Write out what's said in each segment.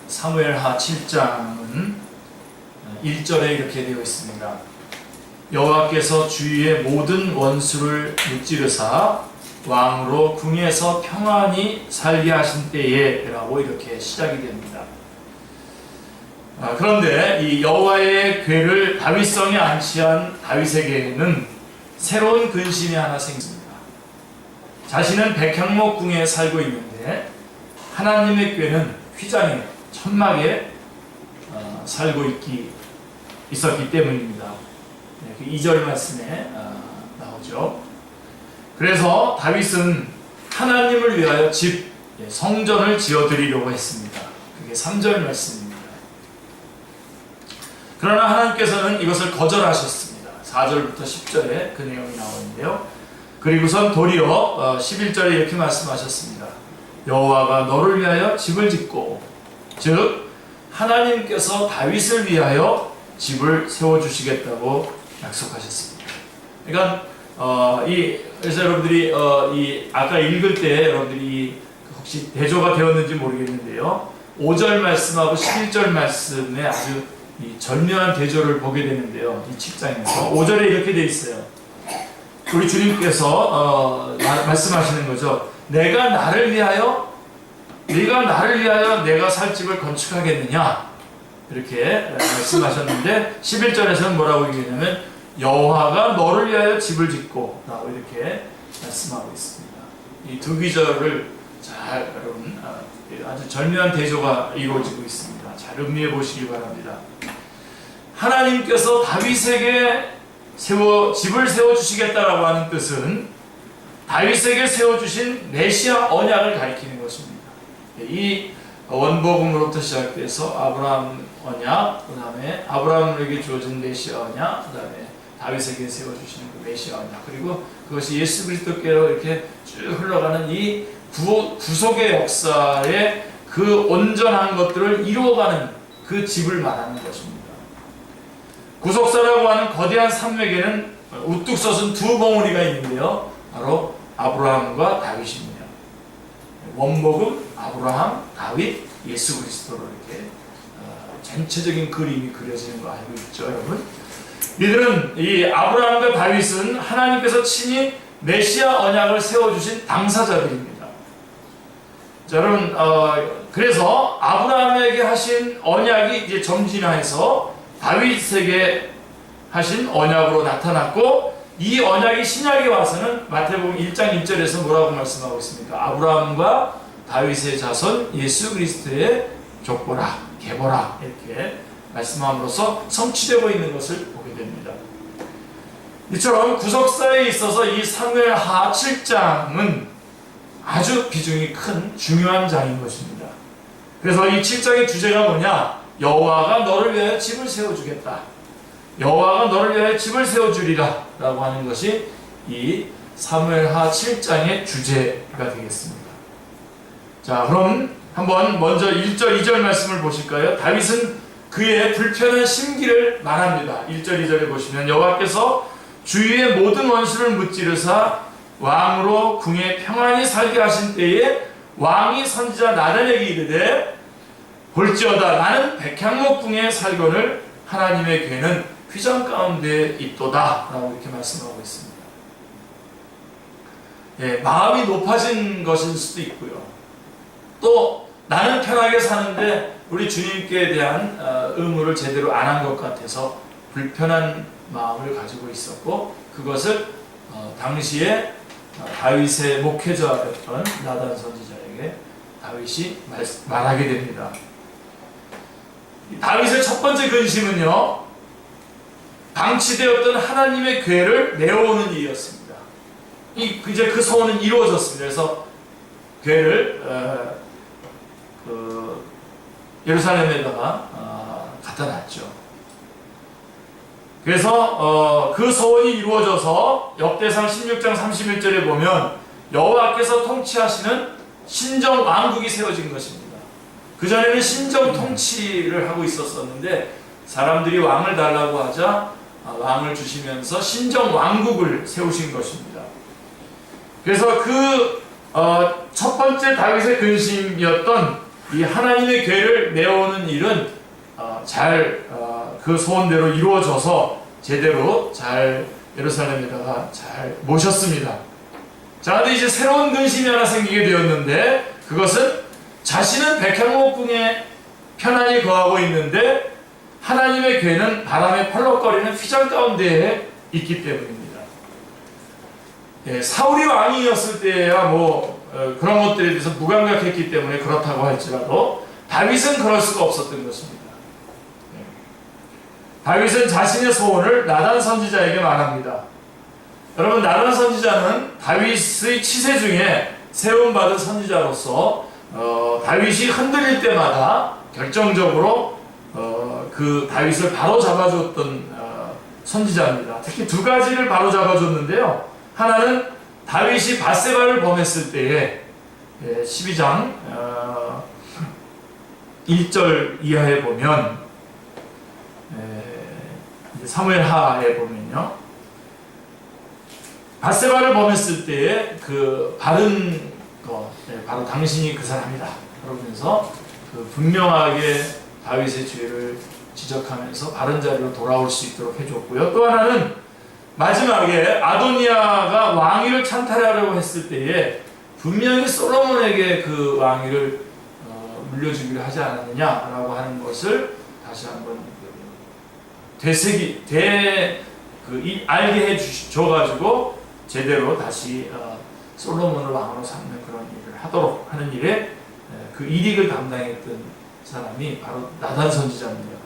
사무엘하 7장은 1절에 이렇게 되어 있습니다. 여호와께서 주위의 모든 원수를 무찌르사 왕으로 궁에서 평안히 살게 하신 때에 라고 이렇게 시작이 됩니다. 그런데 이 여호와의 궤를 다윗성에 안치한 다윗에게는 새로운 근심이 하나 생깁니다. 자신은 백향목궁에 살고 있는데 하나님의 궤는 휘장에 천막에 살고 있었기 때문입니다. 그 2절 말씀에 나오죠. 그래서 다윗은 하나님을 위하여 집, 성전을 지어드리려고 했습니다. 그게 3절 말씀입니다. 그러나 하나님께서는 이것을 거절하셨습니다. 4절부터 10절에 그 내용이 나오는데요. 그리고선 도리어 11절에 이렇게 말씀하셨습니다. 여호와가 너를 위하여 집을 짓고, 즉 하나님께서 다윗을 위하여 집을 세워주시겠다고 약속하셨습니다. 그러니까 그래서 여러분들이 이 아까 읽을 때 여러분들이 혹시 대조가 되었는지 모르겠는데요. 5절 말씀하고 11절 말씀에 아주 이 절묘한 대조를 보게 되는데요. 이 7장에서 5절에 이렇게 되어 있어요. 우리 주님께서 말씀하시는 거죠. 네가 나를 위하여 내가 살 집을 건축하겠느냐, 이렇게 말씀하셨는데 11절에서는 뭐라고 얘기하냐면 여호와가 너를 위하여 집을 짓고 라고 이렇게 말씀하고 있습니다. 이 두 구절을 잘 여러분 아주 절묘한 대조가 이루어지고 있습니다. 잘 음미해 보시기 바랍니다. 하나님께서 다윗에게 집을 세워주시겠다라고 하는 뜻은 다윗에게 세워주신 메시아 언약을 가리키는 것입니다. 이 원복음으로부터 시작돼서 아브라함 언약, 그 다음에 아브라함에게 주어진 메시아 언약, 그 다음에 다윗에게 세워주시는 그 메시아 언약, 그리고 그것이 예수 그리스도께로 이렇게 쭉 흘러가는 이 구속의 역사의 그 온전한 것들을 이루어가는 그 집을 말하는 것입니다. 구속사라고 하는 거대한 산맥에는 우뚝 솟은 두 봉우리가 있는데요. 바로 아브라함과 다윗입니다. 원복음, 아브라함, 다윗, 예수 그리스도로 이렇게 전체적인 그림이 그려지는 거 알고 있죠, 여러분? 이들은 이 아브라함과 다윗은 하나님께서 친히 메시아 언약을 세워주신 당사자들입니다. 자, 여러분, 그래서 아브라함에게 하신 언약이 이제 점진화해서 다윗에게 하신 언약으로 나타났고, 이 언약이 신약에 와서는 마태복음 1장 1절에서 뭐라고 말씀하고 있습니까? 아브라함과 다윗의 자손 예수 그리스도의 족보라, 계보라, 이렇게 말씀함으로써 성취되고 있는 것을 보게 됩니다. 이처럼 구속사에 있어서 이 사무엘하 7장은 아주 비중이 큰 중요한 장인 것입니다. 그래서 이 7장의 주제가 뭐냐? 여호와가 너를 위하여 집을 세워주겠다. 여호와가 너를 위하여 집을 세워주리라 라고 하는 것이 이 사무엘하 7장의 주제가 되겠습니다. 자, 그럼 한번 먼저 1절 2절 말씀을 보실까요? 다윗은 그의 불편한 심기를 말합니다. 1절 2절에 보시면 여호와께서 주위의 모든 원수를 무찌르사 왕으로 궁에 평안히 살게 하신 때에 왕이 선지자 나단에게 이르되 볼지어다 나는 백향목궁에 살거늘 하나님의 궤는 휘장 가운데 있도다 라고 이렇게 말씀하고 있습니다. 마음이 높아진 것일 수도 있고요. 또 나는 편하게 사는데 우리 주님께 대한 의무를 제대로 안 한 것 같아서 불편한 마음을 가지고 있었고, 그것을 당시에 다윗의 목회자였던 나단 선지자에게 다윗이 말하게 됩니다. 다윗의 첫 번째 근심은요, 방치되었던 하나님의 궤를 내어오는 일이었습니다. 이제 그 소원은 이루어졌습니다. 그래서 궤를 예루살렘에다가 갖다 놨죠. 그래서 그 소원이 이루어져서 역대상 16장 31절에 보면 여호와께서 통치하시는 신정 왕국이 세워진 것입니다. 그전에는 신정 통치를 하고 있었는데 사람들이 왕을 달라고 하자 왕을 주시면서 신정 왕국을 세우신 것입니다. 그래서 그 첫 번째 다윗의 근심이었던 이 하나님의 궤를 메우는 일은 그 소원대로 이루어져서 제대로 잘 예루살렘에다가 잘 모셨습니다. 자, 근데 이제 새로운 근심이 하나 생기게 되었는데, 그것은 자신은 백향목궁에 편안히 거하고 있는데 하나님의 궤는 바람에 펄럭거리는 휘장 가운데에 있기 때문입니다. 사울이 왕이었을 때야 그런 것들에 대해서 무감각했기 때문에 그렇다고 할지라도 다윗은 그럴 수가 없었던 것입니다. 다윗은 자신의 소원을 나단 선지자에게 말합니다. 여러분, 나단 선지자는 다윗의 치세 중에 세움받은 선지자로서 다윗이 흔들릴 때마다 결정적으로 그 다윗을 바로 잡아줬던 선지자입니다. 특히 두 가지를 바로 잡아줬는데요. 하나는 다윗이 밧세바를 범했을 때에 12장 1절 이하에 보면, 사무엘하에 보면요, 밧세바를 범했을 때에 그 바른 것, 바로 당신이 그 사람이다 그러면서 그 분명하게 다윗의 죄를 지적하면서 바른 자리로 돌아올 수 있도록 해줬고요. 또 하나는 마지막에 아도니아가 왕위를 찬탈하려고 했을 때에 분명히 솔로몬에게 그 왕위를 물려주기로 하지 않았느냐라고 하는 것을 다시 한번 알게 해줘가지고 제대로 다시 솔로몬을 왕으로 삼는 그런 일을 하도록 하는 일에 그 일익을 담당했던 사람이 바로 나단 선지자입니다.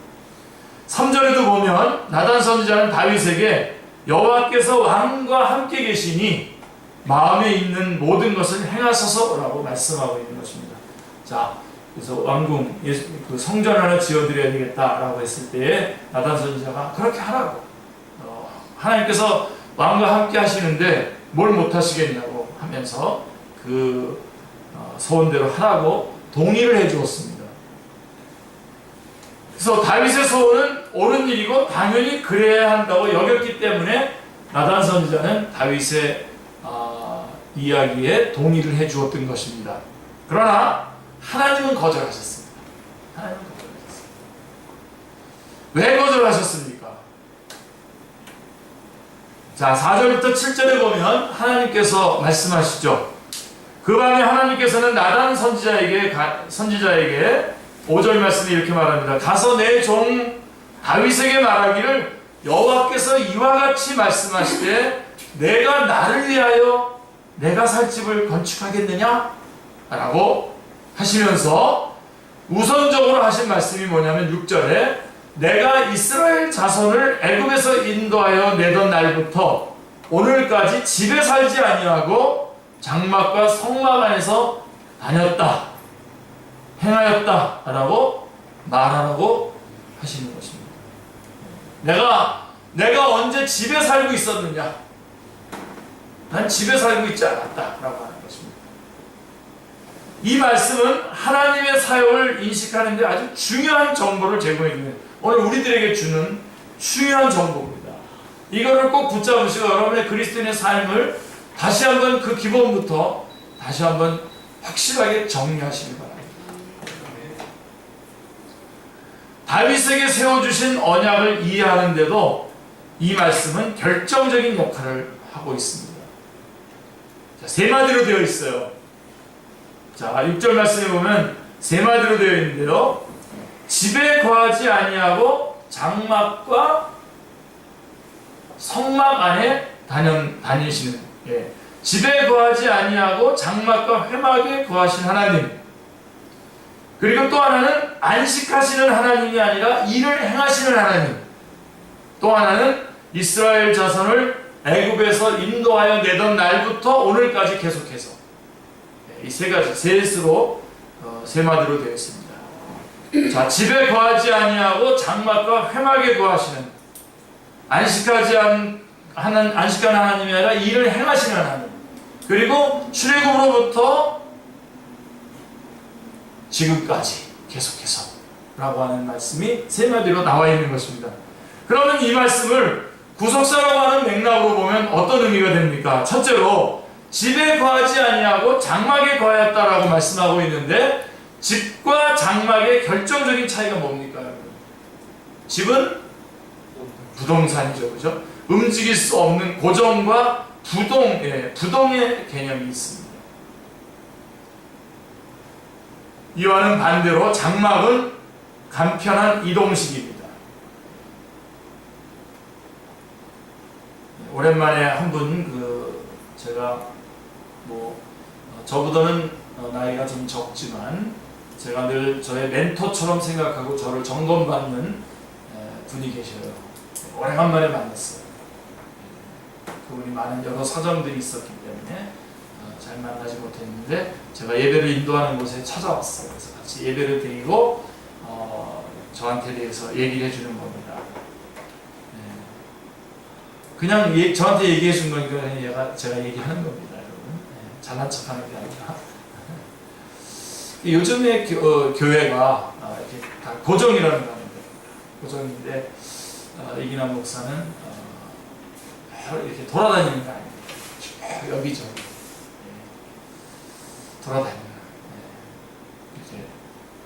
3절에도 보면 나단 선지자는 다윗에게 여호와께서 왕과 함께 계시니 마음에 있는 모든 것을 행하소서라고 말씀하고 있는 것입니다. 자, 그래서 왕궁, 그 성전 하나 지어드려야 되겠다라고 했을 때에 나단 선지자가 그렇게 하라고, 하나님께서 왕과 함께 하시는데 뭘 못하시겠냐고 하면서 그 소원대로 하라고 동의를 해주었습니다. 그래서 다윗의 소원은 옳은 일이고 당연히 그래야 한다고 여겼기 때문에 나단 선지자는 다윗의 이야기에 동의를 해주었던 것입니다. 그러나 하나님은 거절하셨습니다. 하나님은 거절하셨습니다. 왜 거절하셨습니까? 자, 4절부터 7절에 보면 하나님께서 말씀하시죠. 그 밤에 하나님께서는 나단 선지자에게 5절 말씀에 이렇게 말합니다. 가서 내 종 다윗에게 말하기를 여호와께서 이와 같이 말씀하시되 내가 나를 위하여 내가 살 집을 건축하겠느냐? 라고 하시면서 우선적으로 하신 말씀이 뭐냐면 6절에 내가 이스라엘 자손을 애굽에서 인도하여 내던 날부터 오늘까지 집에 살지 아니하고 장막과 성막 안에서 다녔다, 행하였다 라고 말하라고 하시는 것입니다. 내가 언제 집에 살고 있었느냐? 난 집에 살고 있지 않았다 라고 하는 것입니다. 이 말씀은 하나님의 사역을 인식하는 데 아주 중요한 정보를 제공해 주는, 오늘 우리들에게 주는 중요한 정보입니다. 이거를 꼭 붙잡으시고 여러분의 그리스도인의 삶을 다시 한번 그 기본부터 다시 한번 확실하게 정리하시기 바랍니다. 다윗에게 세워주신 언약을 이해하는데도 이 말씀은 결정적인 역할을 하고 있습니다. 자, 세 마디로 되어 있어요. 자, 6절 말씀에 보면 세 마디로 되어 있는데요. 집에 거하지 아니하고 장막과 성막 안에 다니시는, 집에 거하지 아니하고 장막과 회막에 거하신 하나님. 그리고 또 하나는 안식하시는 하나님이 아니라 일을 행하시는 하나님. 또 하나는 이스라엘 자손을 애굽에서 인도하여 내던 날부터 오늘까지 계속해서, 이 세 가지, 셋으로 세 마디로 되어 있습니다. 자, 집에 거하지 아니하고 장막과 회막에 거하시는, 안식하는 하나님이 아니라 일을 행하시는 하나님. 그리고 출애굽으로부터 지금까지 계속해서 라고 하는 말씀이 세 마디로 나와 있는 것입니다. 그러면 이 말씀을 구속사라고 하는 맥락으로 보면 어떤 의미가 됩니까? 첫째로 집에 거하지 아니하고 장막에 거하였다라고 말씀하고 있는데, 집과 장막의 결정적인 차이가 뭡니까, 여러분? 집은 부동산이죠, 그죠? 움직일 수 없는 고정과 부동의 개념이 있습니다. 이와는 반대로 장막은 간편한 이동식입니다. 오랜만에 한 분, 제가 저보다는 나이가 좀 적지만 제가 늘 저의 멘토처럼 생각하고 저를 점검받는 분이 계셔요. 오래간만에 만났어요. 그분이 많은 여러 사정들이 있었기 때문에 잘 만나지 못했는데 제가 예배를 인도하는 곳에 찾아왔어요. 그래서 같이 예배를 드리고 저한테 대해서 얘기를 해주는 겁니다. 그냥 저한테 얘기해 준 거니까 제가 얘기하는 겁니다, 여러분. 잘난 척하는 게 아니라. 요즘에 교회가 이렇게 다 고정이라는 거 아닙니까? 고정인데 이기남 목사는 이렇게 돌아다니는 거 아닙니까? 여기저기 돌아다니는 이렇게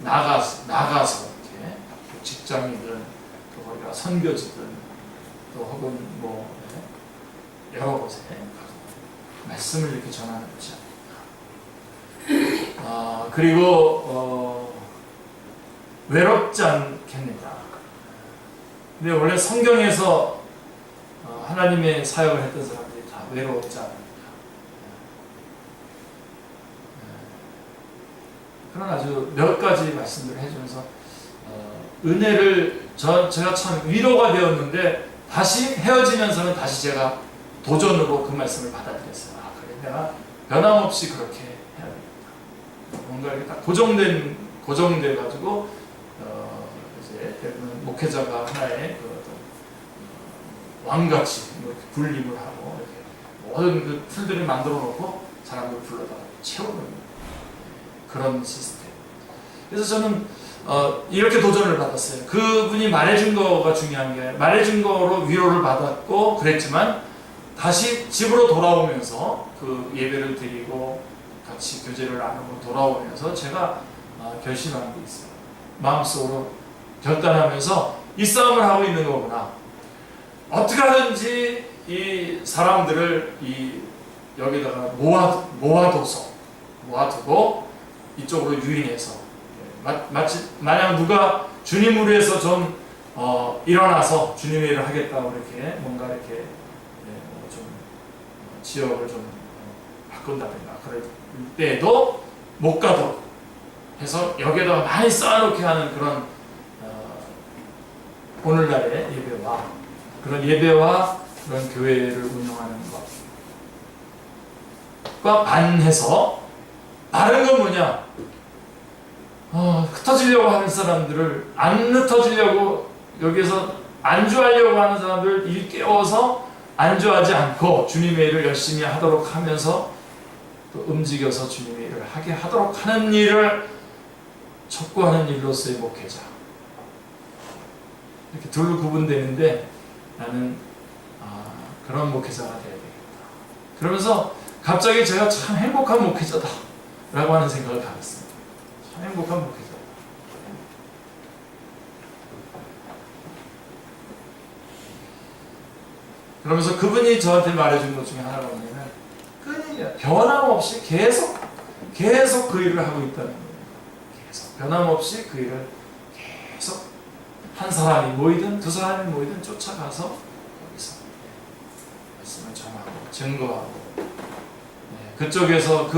나가서 이렇게 직장이든 또 거기가 선교지든 또 혹은 여러 곳에 말씀을 이렇게 전하는 것이 아닙니다. 그리고 외롭지 않겠느냐. 근데 원래 성경에서 하나님의 사역을 했던 사람들이 다 외로웠지 않습니까? 그런 아주 몇 가지 말씀들을 해주면서 은혜를 제가 참 위로가 되었는데 다시 헤어지면서는 다시 제가 도전으로 그 말씀을 받아들였어요. 그래 내가 변함없이 그렇게 해야 되겠다. 뭔가 이렇게 딱 고정돼 가지고 이제 목회자가 하나의 왕같이 이렇게 군림을 하고 이렇게 모든 그 틀들을 만들어 놓고 사람들 불러다가 채우는 그런 시스템. 그래서 저는 이렇게 도전을 받았어요. 그분이 말해준 거가 중요한 게 말해준 거로 위로를 받았고 그랬지만 다시 집으로 돌아오면서 그 예배를 드리고 같이 교제를 나누고 돌아오면서 제가 결심한 게 있어요. 마음속으로 결단하면서 이 싸움을 하고 있는 거구나. 어떻게 하든지 이 사람들을 여기다가 모아두고 이쪽으로 유인해서 마치 만약 누가 주님으로 해서 좀 일어나서 주님의 일을 하겠다고 이렇게 뭔가 이렇게 좀 지역을 좀 바꾼다든가 그럴 때에도 못 가도록 해서 여기에다가 많이 쌓아놓게 하는 그런 오늘날의 예배와 그런 교회를 운영하는 것과 반해서 다른 건 뭐냐? 흩어지려고 하는 사람들을 안 흩어지려고 여기에서 안주하려고 하는 사람들을 일깨워서 안주하지 않고 주님의 일을 열심히 하도록 하면서 또 움직여서 주님의 일을 하게 하도록 하는 일을 촉구하는 일로서의 목회자. 이렇게 둘로 구분되는데 나는 그런 목회자가 되어야 되겠다. 그러면서 갑자기 제가 참 행복한 목회자다 라고 하는 생각을 가졌습니다. 참 행복한 목회자. 그러면서 그분이 저한테 말해준 것 중에 하나가 뭐냐면 끊이냐 변함없이 계속 그 일을 하고 있다는 거예요. 계속 변함없이 그 일을 계속 한 사람이 모이든 두 사람이 모이든 쫓아가서 거기서 말씀을 전하고 증거하고 그쪽에서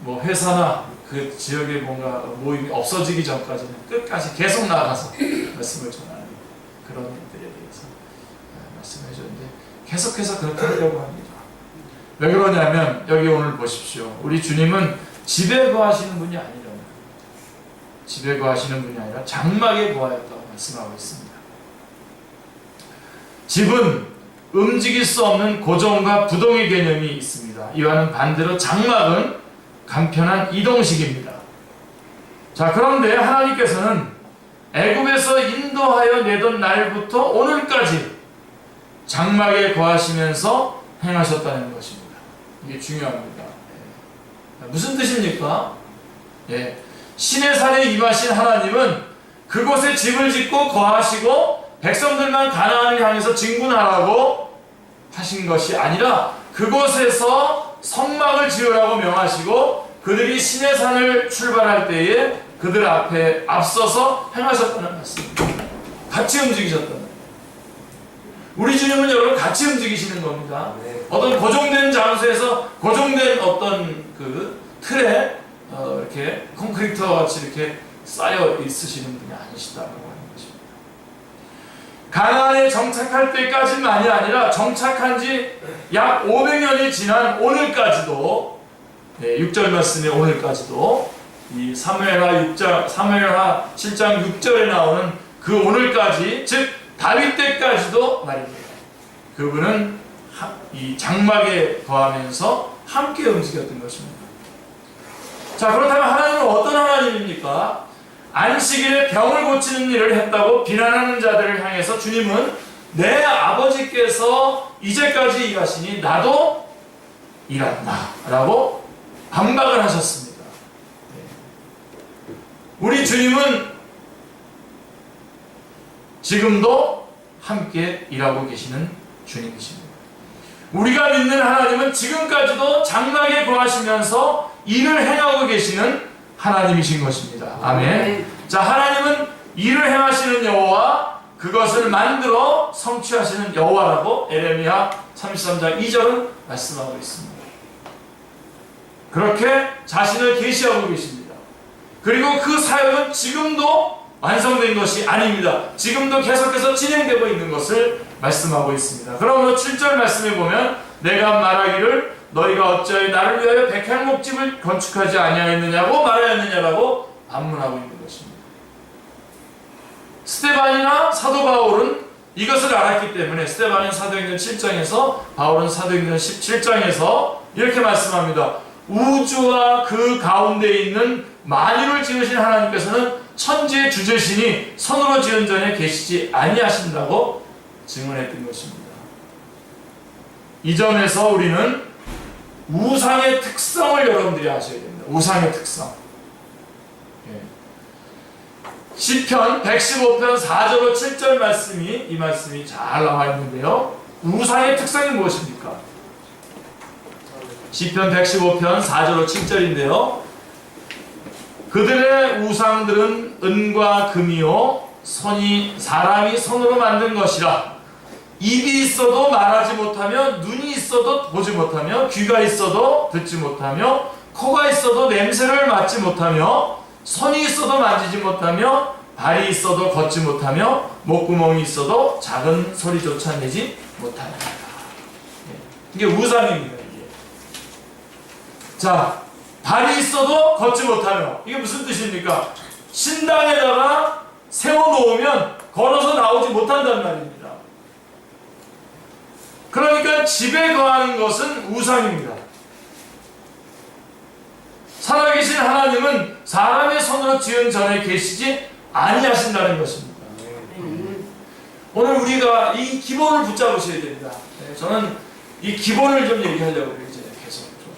회사나 그 지역에 뭔가 모임이 없어지기 전까지는 끝까지 계속 나가서 말씀을 전하는 그런 일들에 대해서 말씀해 줬는데 계속해서 그렇게 하려고 합니다. 왜 그러냐면 여기 오늘 보십시오. 우리 주님은 집에 거하시는 분이 아니라 집에 거하시는 분이 아니라 장막에 거하였다고 말씀하고 있습니다. 집은 움직일 수 없는 고정과 부동의 개념이 있습니다. 이와는 반대로 장막은 간편한 이동식입니다. 자, 그런데 하나님께서는 애굽에서 인도하여 내던 날부터 오늘까지 장막에 거하시면서 행하셨다는 것입니다. 이게 중요합니다. 무슨 뜻입니까? 시내산에 임하신 하나님은 그곳에 집을 짓고 거하시고 백성들만 가나안을 향해서 진군하라고 하신 것이 아니라 그곳에서 성막을 지으라고 명하시고 그들이 시내산을 출발할 때에 그들 앞에 앞서서 행하셨다는 말씀입니다. 같이 움직이셨다는 거예요. 우리 주님은 여러분 같이 움직이시는 겁니다. 어떤 고정된 장소에서 고정된 어떤 그 틀에 이렇게 콘크리트와 같이 이렇게 쌓여 있으시는 분이 아니시다라고 하는 것입니다. 가나안에 정착할 때까지만이 아니라 정착한 지 약 500년이 지난 오늘까지도 6절 말씀의 오늘까지도 이 사무엘하 7장 6절에 나오는 그 오늘까지 즉 다윗 때까지도 말입니다. 그분은 이 장막에 거하면서 함께 움직였던 것입니다. 자, 그렇다면 하나님은 어떤 하나님입니까? 안식일에 병을 고치는 일을 했다고 비난하는 자들을 향해서 주님은 내 아버지께서 이제까지 일하시니 나도 일한다 라고 반박을 하셨습니다. 우리 주님은 지금도 함께 일하고 계시는 주님이십니다. 우리가 믿는 하나님은 지금까지도 장막에 거하시면서 일을 행하고 계시는 하나님이신 것입니다. 아멘. 자, 하나님은 일을 행하시는 여호와 그것을 만들어 성취하시는 여호와라고 에레미야 33장 2절은 말씀하고 있습니다. 그렇게 자신을 계시하고 계십니다. 그리고 그 사역은 지금도 완성된 것이 아닙니다. 지금도 계속해서 진행되고 있는 것을 말씀하고 있습니다. 그러므로 7절 말씀에 보면 내가 말하기를 너희가 어찌하여 나를 위하여 백향목집을 건축하지 아니하였느냐고 말하였느냐라고 반문하고 있는 것입니다. 스데반이나 사도 바울은 이것을 알았기 때문에 스데반은 사도행전 7장에서 바울은 사도행전 17장에서 이렇게 말씀합니다. 우주와 그 가운데 있는 만유를 지으신 하나님께서는 천지의 주제시니 손으로 지은 전에 계시지 아니하신다고 증언했던 것입니다. 이 점에서 우리는 우상의 특성을 여러분들이 아셔야 됩니다. 우상의 특성. 시편 115편 4절로 7절 말씀이 이 말씀이 잘 나와 있는데요. 우상의 특성이 무엇입니까? 시편 115편 4절로 7절인데요. 그들의 우상들은 은과 금이요 사람이 손으로 만든 것이라. 입이 있어도 말하지 못하며 눈이 있어도 보지 못하며 귀가 있어도 듣지 못하며 코가 있어도 냄새를 맡지 못하며 손이 있어도 만지지 못하며 발이 있어도 걷지 못하며 목구멍이 있어도 작은 소리조차 내지 못하는 거다. 이게 우상입니다. 이게. 자, 발이 있어도 걷지 못하며 이게 무슨 뜻입니까? 신당에다가 세워놓으면 걸어서 나오지 못한다는 말입니다. 그러니까 집에 거하는 것은 우상입니다. 살아계신 하나님은 사람의 손으로 지은 전에 계시지 아니하신다는 것입니다. 오늘 우리가 이 기본을 붙잡으셔야 됩니다. 저는 이 기본을 좀 얘기하려고 그래요. 이제 계속 좀.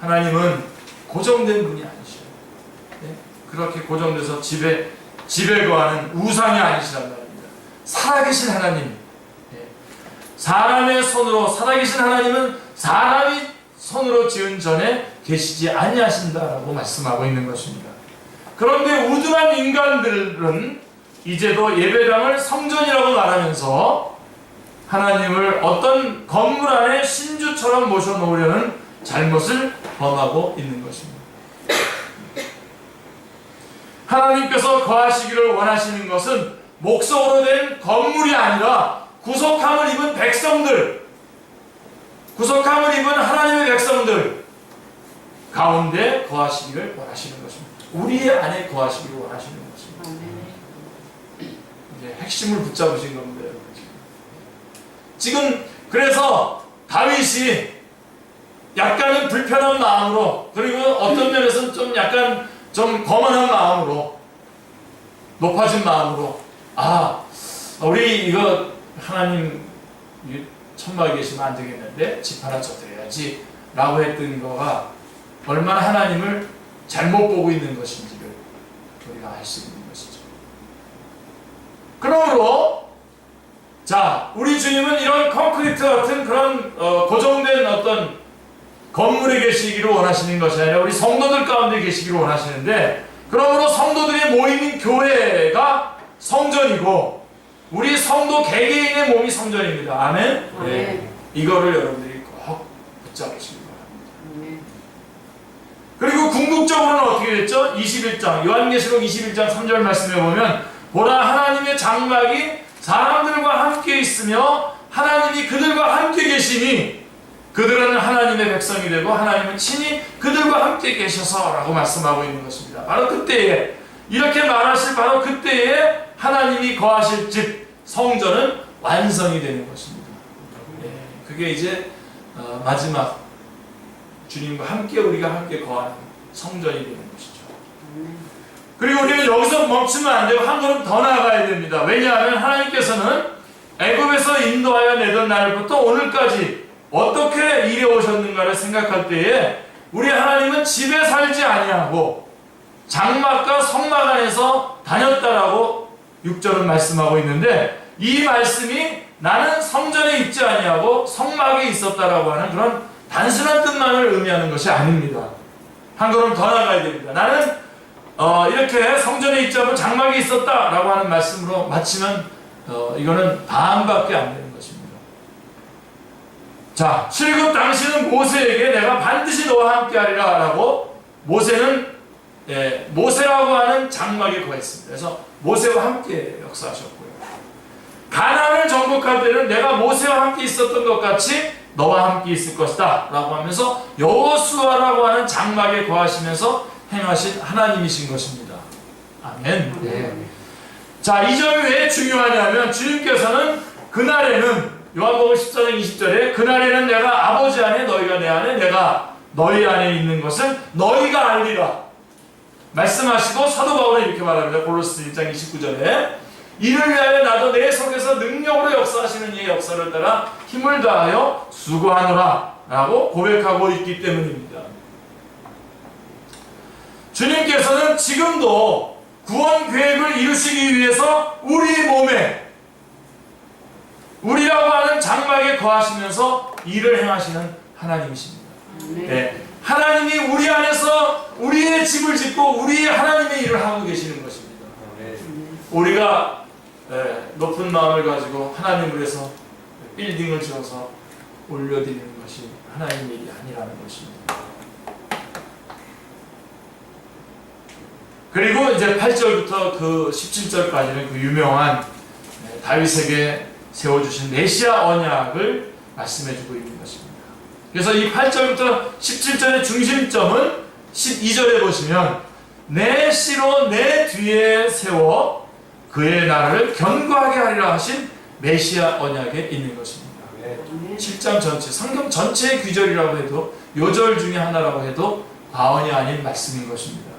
하나님은 고정된 분이 아니셔요. 그렇게 고정돼서 집에 거하는 우상이 아니시란 말입니다. 살아계신 하나님. 사람의 손으로 살아계신 하나님은 사람이 손으로 지은 전에 계시지 아니하신다라고 말씀하고 있는 것입니다. 그런데 우둔한 인간들은 이제도 예배당을 성전이라고 말하면서 하나님을 어떤 건물 안에 신주처럼 모셔놓으려는 잘못을 범하고 있는 것입니다. 하나님께서 거하시기를 원하시는 것은 목석으로 된 건물이 아니라 구속함을 입은 백성들, 구속함을 입은 하나님의 백성들 가운데 거하시기를 원하시는 것입니다. 우리 안에 거하시기를 원하시는 것입니다. 이제 핵심을 붙잡으신 겁니다, 여러분. 지금 그래서 다윗이 약간은 불편한 마음으로 그리고 어떤 면에서는 좀 약간 좀 거만한 마음으로 높아진 마음으로 우리 이거 하나님 천막에 계시면 안 되겠는데 집 하나 져드려야지 라고 했던 거가 얼마나 하나님을 잘못 보고 있는 것인지를 우리가 알 수 있는 것이죠. 그러므로 자, 우리 주님은 이런 콘크리트 같은 그런 고정된 어떤 건물에 계시기를 원하시는 것이 아니라 우리 성도들 가운데 계시기를 원하시는데, 그러므로 성도들이 모이는 교회가 성전이고 우리 성도 개개인의 몸이 성전입니다. 아멘? 네. 이거를 여러분들이 꼭 붙잡으시기 바랍니다. 그리고 궁극적으로는 어떻게 됐죠? 21장 요한계시록 21장 3절 말씀에 보면, 보라 하나님의 장막이 사람들과 함께 있으며 하나님이 그들과 함께 계시니 그들은 하나님의 백성이 되고 하나님은 친히 그들과 함께 계셔서 라고 말씀하고 있는 것입니다. 바로 그때에, 이렇게 말하실 바로 그때에 하나님이 거하실 집 성전은 완성이 되는 것입니다. 그게 이제 마지막 주님과 함께 우리가 함께 거하는 성전이 되는 것이죠. 그리고 우리는 여기서 멈추면 안 되고 한 걸음 더 나아가야 됩니다. 왜냐하면 하나님께서는 애굽에서 인도하여 내던 날부터 오늘까지 어떻게 이래 오셨는가를 생각할 때에 우리 하나님은 집에 살지 아니하고 장막과 성막 안에서 다녔다라고 6절은 말씀하고 있는데, 이 말씀이 나는 성전에 있지 아니하고 성막에 있었다라고 하는 그런 단순한 뜻만을 의미하는 것이 아닙니다. 한 걸음 더 나가야 됩니다. 나는 이렇게 성전에 있지 않고 장막에 있었다라고 하는 말씀으로 마치면 이거는 반밖에 안 되는 것입니다. 자, 7급 당신은 모세에게 내가 반드시 너와 함께 하리라 라고, 모세는 모세라고 하는 장막에 거했습니다. 그래서 모세와 함께 역사하셨고요. 가나안을 정복할 때는 내가 모세와 함께 있었던 것 같이 너와 함께 있을 것이다 라고 하면서 여호수아라고 하는 장막에 거하시면서 행하신 하나님이신 것입니다. 아멘. 네. 자, 이 점이 왜 중요하냐면, 주님께서는 그날에는 요한복음 14장 20절에 그날에는 내가 아버지 안에 너희가 내 안에 내가 너희 안에 있는 것을 너희가 알리라 말씀하시고, 사도 바울은 이렇게 말합니다. 골로새 1장 29절에 이를 위하여 나도 내 속에서 능력으로 역사하시는 이의 역사를 따라 힘을 다하여 수고하노라 라고 고백하고 있기 때문입니다. 주님께서는 지금도 구원 계획을 이루시기 위해서 우리 몸에, 우리라고 하는 장막에 거하시면서 일을 행하시는 하나님이십니다. 네. 하나님이 우리 안에서 우리의 집을 짓고 우리의 하나님의 일을 하고 계시는 것입니다. 우리가 높은 마음을 가지고 하나님을 위해서 빌딩을 지어서 올려드리는 것이 하나님의 일이 아니라는 것입니다. 그리고 이제 8절부터 그 17절까지는 그 유명한 다윗에게 세워주신 메시아 언약을 말씀해주고 있는 것입니다. 그래서 이 8절부터 17절의 중심점은 12절에 보시면 내 씨로 내 뒤에 세워 그의 나라를 견고하게 하리라 하신 메시아 언약에 있는 것입니다. 7장 전체, 성경 전체의 귀절이라고 해도, 요절 중에 하나라고 해도 과언이 아닌 말씀인 것입니다.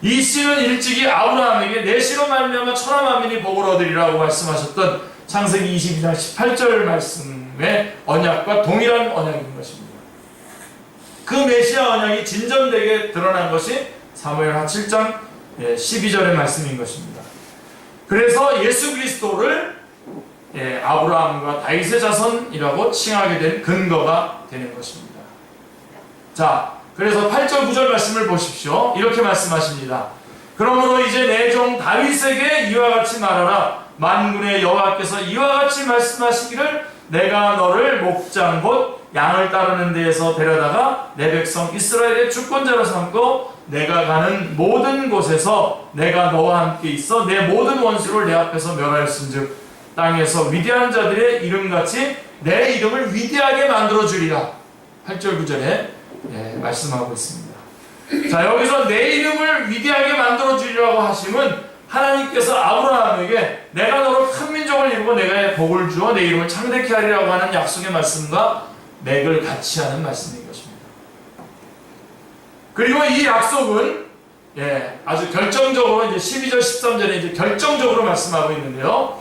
이 씨는 일찍이 아브라함에게 내 씨로 말미암아 천하 만민이 복을 얻으리라고 말씀하셨던 창세기 22장 18절 말씀의 언약과 동일한 언약인 것입니다. 그 메시아 언약이 진전되게 드러난 것이 사무엘하 7장 12절의 말씀인 것입니다. 그래서 예수 그리스도를 아브라함과 다윗의 자손이라고 칭하게 된 근거가 되는 것입니다. 자, 그래서 8절 9절 말씀을 보십시오. 이렇게 말씀하십니다. 그러므로 이제 내 종 다윗에게 이와 같이 말하라. 만군의 여호와께서 이와 같이 말씀하시기를 내가 너를 목장 곧 양을 따르는 데에서 데려다가 내 백성 이스라엘의 주권자로 삼고 내가 가는 모든 곳에서 내가 너와 함께 있어 내 모든 원수를 내 앞에서 멸하였은즉 땅에서 위대한 자들의 이름같이 내 이름을 위대하게 만들어 주리라. 8절 9절에 말씀하고 있습니다. 자, 여기서 내 이름을 위대하게 만들어 주리라고 하심은 하나님께서 아브라함에게 내가 너로 큰 민족을 이루고 내가 복을 주어 내 이름을 창대케 하리라고 하는 약속의 말씀과 맥을 같이 하는 말씀인 것입니다. 그리고 이 약속은 아주 결정적으로 이제 12절 13절에 이제 결정적으로 말씀하고 있는데요.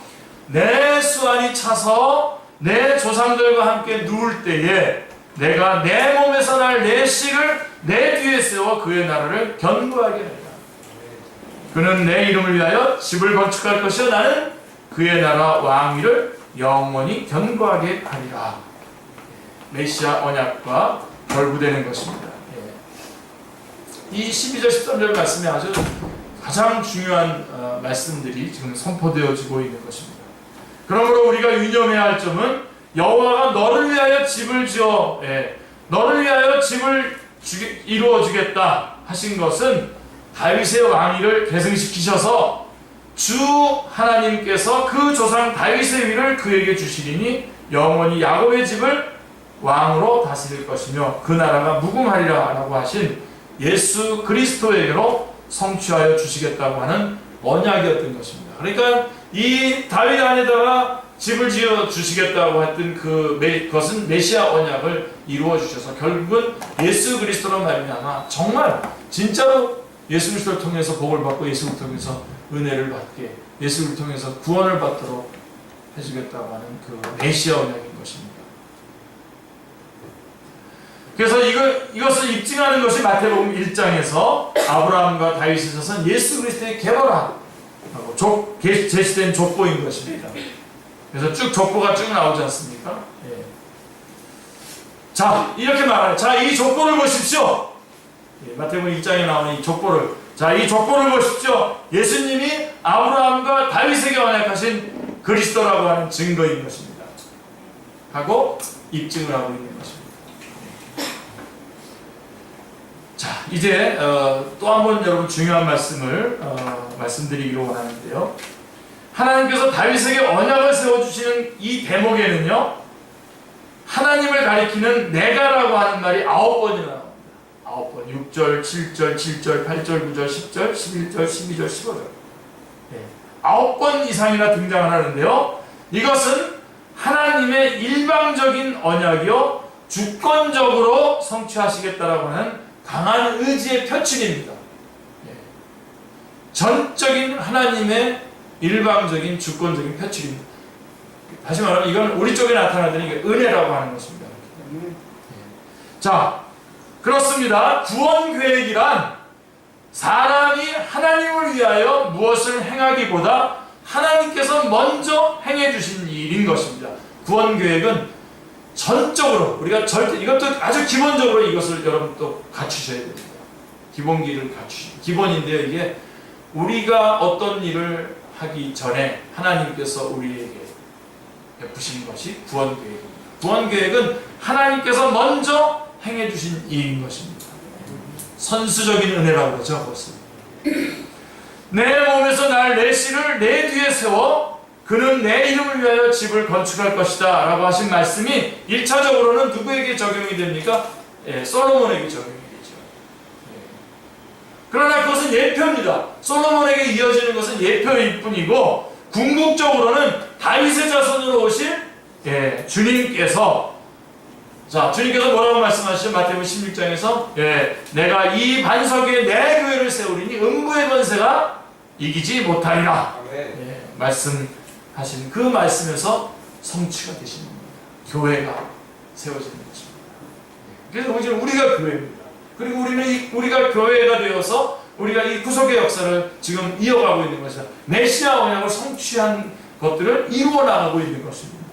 내 수완이 차서 내 조상들과 함께 누울 때에 내가 내 몸에서 날 내 씨를 내 뒤에 세워 그의 나라를 견고하게 하리라. 그는 내 이름을 위하여 집을 건축할 것이요 나는 그의 나라 왕위를 영원히 견고하게 하리라. 메시아 언약과 결부되는 것입니다. 이 12절 13절 말씀에 아주 가장 중요한 말씀들이 지금 선포되어지고 있는 것입니다. 그러므로 우리가 유념해야 할 점은 여호와가 너를 위하여 집을 지어 너를 위하여 집을 이루어 주겠다 하신 것은 다윗의 왕위를 계승시키셔서 주 하나님께서 그 조상 다윗의 위를 그에게 주시리니 영원히 야곱의 집을 왕으로 다스릴 것이며 그 나라가 무궁하리라 라고 하신 예수 그리스도에게로 성취하여 주시겠다고 하는 언약이었던 것입니다. 그러니까 이 다윗 안에다가 집을 지어 주시겠다고 했던 그것은 메시아 언약을 이루어 주셔서 결국은 예수 그리스도로 말미암아 정말 진짜로 예수 그리스도를 통해서 복을 받고 예수를 통해서 은혜를 받게 예수를 통해서 구원을 받도록 해주겠다고 하는 그 메시아 언약인 것입니다. 그래서 이것을 입증하는 것이 마태복음 1장에서 아브라함과 다윗에 있어서 예수 그리스도의 개발하고 제시된 족보인 것입니다. 그래서 쭉 족보가 쭉 나오지 않습니까? 예. 자, 이렇게 말하는, 자, 이 족보를 보십시오. 예, 마태복음 1장에 나오는 이 족보를, 자, 이 족보를 보십시오. 예수님이 아브라함과 다윗에게 언약하신 그리스도라고 하는 증거인 것입니다. 하고 입증을 하고 있는 것입니다. 자, 이제 또 한 번 여러분 중요한 말씀을 말씀드리기로 원하는데요. 하나님께서 다윗에게 언약을 세워주시는 이 대목에는요, 하나님을 가리키는 내가라고 하는 말이 9번이나 나옵니다. 9번. 6절, 7절, 7절, 8절, 9절, 10절, 11절, 12절, 15절. 네. 9번 이상이나 등장을 하는데요. 이것은 하나님의 일방적인 언약이요, 주권적으로 성취하시겠다라고 하는 강한 의지의 표출입니다. 네. 전적인 하나님의 일방적인 주권적인 표출입니다. 다시 말하면 이건 우리 쪽에 나타나더니 은혜라고 하는 것입니다. 자, 그렇습니다. 구원 계획이란 사람이 하나님을 위하여 무엇을 행하기보다 하나님께서 먼저 행해 주신 일인 것입니다. 구원 계획은 전적으로 우리가 절대 이것도 아주 기본적으로 이것을 여러분 또 갖추셔야 됩니다. 기본기를 갖추시. 기본인데요. 이게 우리가 어떤 일을 하기 전에 하나님께서 우리에게 베푸신 것이 구원 계획입니다. 구원 계획은 하나님께서 먼저 행해 주신 일인 것입니다. 선수적인 은혜라고 그러죠. 그것은. 내 몸에서 날 내 씨를 내 뒤에 세워 그는 내 이름을 위하여 집을 건축할 것이다 라고 하신 말씀이 1차적으로는 누구에게 적용이 됩니까? 솔로몬에게 적용이 되죠. 그러나 그것은 예표입니다. 솔로몬에게 이어지는 것은 예표일 뿐이고 궁극적으로는 다윗의 자손으로 오실 주님께서 주님께서 뭐라고 말씀하시죠? 마태복음 16장에서 내가 이 반석에 내 교회를 세우리니 음부의 권세가 이기지 못하리라 말씀하신 그 말씀에서 성취가 되시는 겁니다. 교회가 세워지는 것입니다. 그래서 우리가 교회입니다. 그리고 우리가 교회가 되어서 우리가 이 구속의 역사를 지금 이어가고 있는 것이다. 메시아 언약을 성취한 것들을 이루어 나가고 있는 것입니다.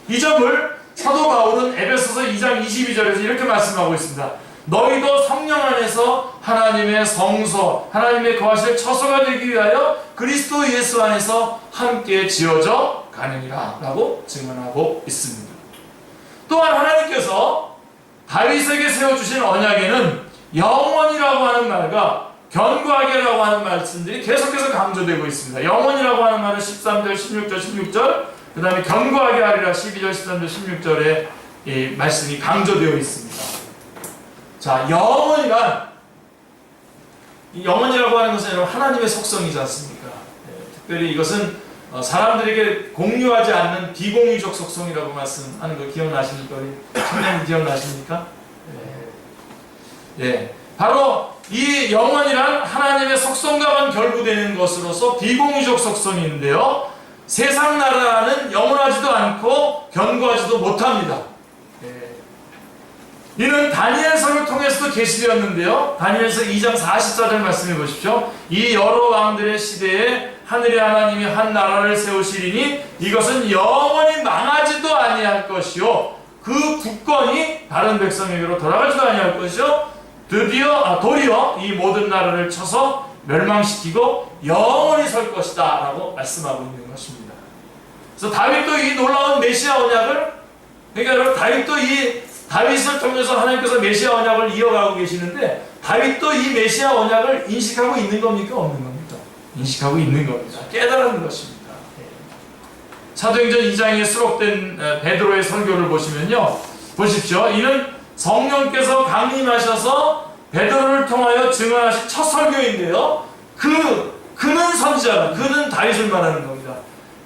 이 점을 사도 바울은 에베소서 2장 22절에서 이렇게 말씀하고 있습니다. 너희도 성령 안에서 하나님의 성소, 하나님의 거하실 처소가 되기 위하여 그리스도 예수 안에서 함께 지어져 가느니라 라고 증언하고 있습니다. 또한 하나님께서 다윗에게 세워주신 언약에는 영원이라고 하는 말과 견고하게라고 하는 말씀들이 계속해서 강조되고 있습니다. 영원이라고 하는 말은 13절, 16절, 16절, 그 다음에 견고하게 하리라 12절, 13절, 16절에 이 말씀이 강조되어 있습니다. 자, 영원이라고 하는 것은 하나님의 속성이지 않습니까? 특별히 이것은 사람들에게 공유하지 않는 비공유적 속성이라고 말씀하는 거 기억나십니까? 청년들 기억나십니까? 바로 이 영원이란 하나님의 속성과만 결부되는 것으로서 비공유적 속성인데요. 세상 나라는 영원하지도 않고 견고하지도 못합니다. 이는 다니엘서를 통해서도 계시되었는데요. 다니엘서 2장 44절 말씀해 보십시오. 이 여러 왕들의 시대에 하늘의 하나님이 한 나라를 세우시리니 이것은 영원히 망하지도 아니할 것이요 그 국권이 다른 백성에게로 돌아가지도 아니할 것이요 도리어 이 모든 나라를 쳐서 멸망시키고 영원히 설 것이다 라고 말씀하고 있는 것입니다. 그래서 다윗도 이 놀라운 메시아 언약을, 그러니까 여러분 다윗도 이 다윗을 통해서 하나님께서 메시아 언약을 이어가고 계시는데, 다윗도 이 메시아 언약을 인식하고 있는 겁니까? 없는 겁니까? 인식하고 있는 겁니다. 깨달은 것입니다. 사도행전 2장에 수록된 베드로의 설교를 보시면요, 보십시오. 이는 성령께서 강림하셔서 베드로를 통하여 증언하신 첫 설교인데요, 그는 선지자라, 그는 다윗을 말하는 겁니다.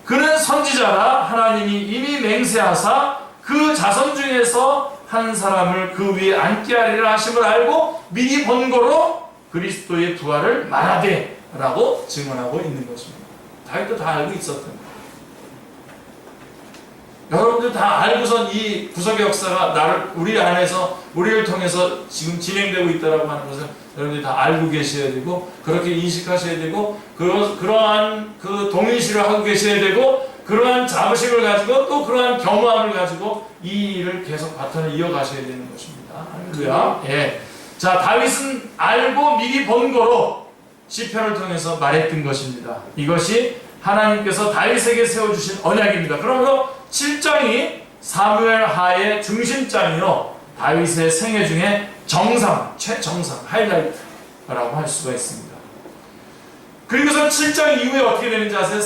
그는 선지자라 하나님이 이미 맹세하사 그 자손 중에서 한 사람을 그 위에 앉게 하리라 하심을 알고 미리 본고로 그리스도의 부활을 말하되 라고 증언하고 있는 것입니다. 다윗도 다 알고 있었던 거예요. 여러분들 다 알고선 이 구속의 역사가 우리 안에서, 우리를 통해서 지금 진행되고 있다고 하는 것을 여러분들이 다 알고 계셔야 되고, 그렇게 인식하셔야 되고, 그러한 그 동의시를 하고 계셔야 되고, 그러한 자부심을 가지고 또 그러한 겸허함을 가지고 이 일을 계속 바탕을 이어가셔야 되는 것입니다. 할렐루야. 예. 자, 다윗은 알고 미리 본고로 시편을 통해서 말했던 것입니다. 이것이 하나님께서 다윗에게 세워주신 언약입니다. 그러므로 7장이 사무엘 하의 중심장이요, 다윗의 생애 중에 정상, 최정상, 하이라이트라고 할 수가 있습니다. 그리고서 7장 이후에 어떻게 되는지 아세요?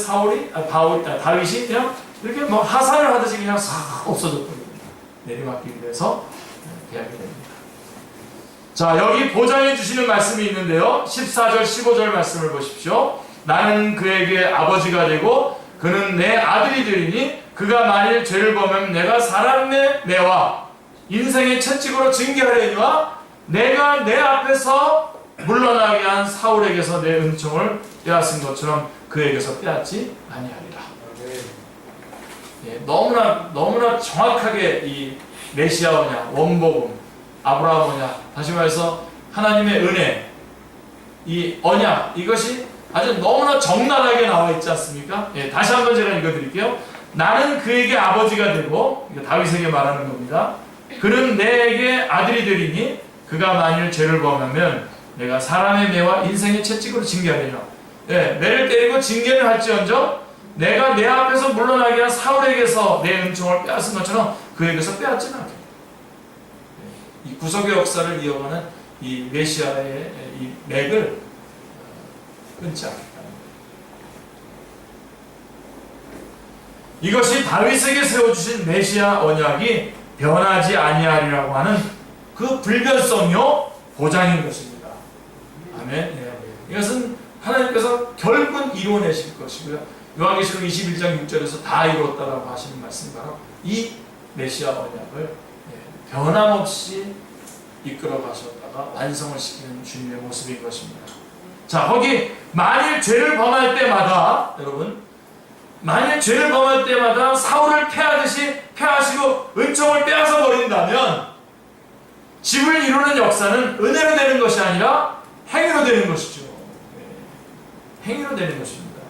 다윗이 그냥 이렇게 뭐 하산을 하듯이 그냥 싹 없어졌거든요. 내리막길이 돼서 대하게 됩니다. 자, 여기 보장해 주시는 말씀이 있는데요. 14절, 15절 말씀을 보십시오. 나는 그에게 아버지가 되고 그는 내 아들이 되리니 그가 만일 죄를 범하면 내가 사람의 매와 인생의 채찍으로 징계하려니와 내가 내 앞에서 물러나게 한 사울에게서 내 은총을 빼앗은 것처럼 그에게서 빼앗지 아니하리라. 예, 너무나 정확하게 이 메시아 언약, 원복음, 아브라함 언약, 다시 말해서 하나님의 은혜, 이 언약, 이것이 아주 너무나 적나라하게 나와 있지 않습니까? 예, 다시 한번 제가 읽어드릴게요. 나는 그에게 아버지가 되고, 이거 다윗에게 말하는 겁니다. 그는 내게 아들이 되리니 그가 만일 죄를 범하면 내가 사람의 매와 인생의 채찍으로 징계하리라. 예, 매를 때리고 징계를 할지언정 내가 내 앞에서 물러나게 한 사울에게서 내 은총을 빼앗은 것처럼 그에게서 빼앗지는 않겠다. 예, 이 구속의 역사를 이어가는 이 메시아의 이 맥을 끊지 않겠다. 이것이 다윗에게 세워주신 메시아 언약이 변하지 아니하리라고 하는 그 불변성요 보장인 것입니다. 아멘. 네. 이것은 하나님께서 결국은 이루어내실 것이고요. 요한계시록 21장 6절에서 다 이루었다라고 하시는 말씀이 바로 이 메시아 언약을 변함없이 이끌어 가셨다가 완성을 시키는 주님의 모습인 것입니다. 자, 거기 만일 죄를 범할 때마다, 여러분, 만일 죄를 범할 때마다 사울을 패하듯이 패하시고 은총을 빼앗아 버린다면 집을 이루는 역사는 은혜로 되는 것이 아니라 행위로 되는 것이죠. 행위로 되는 것입니다.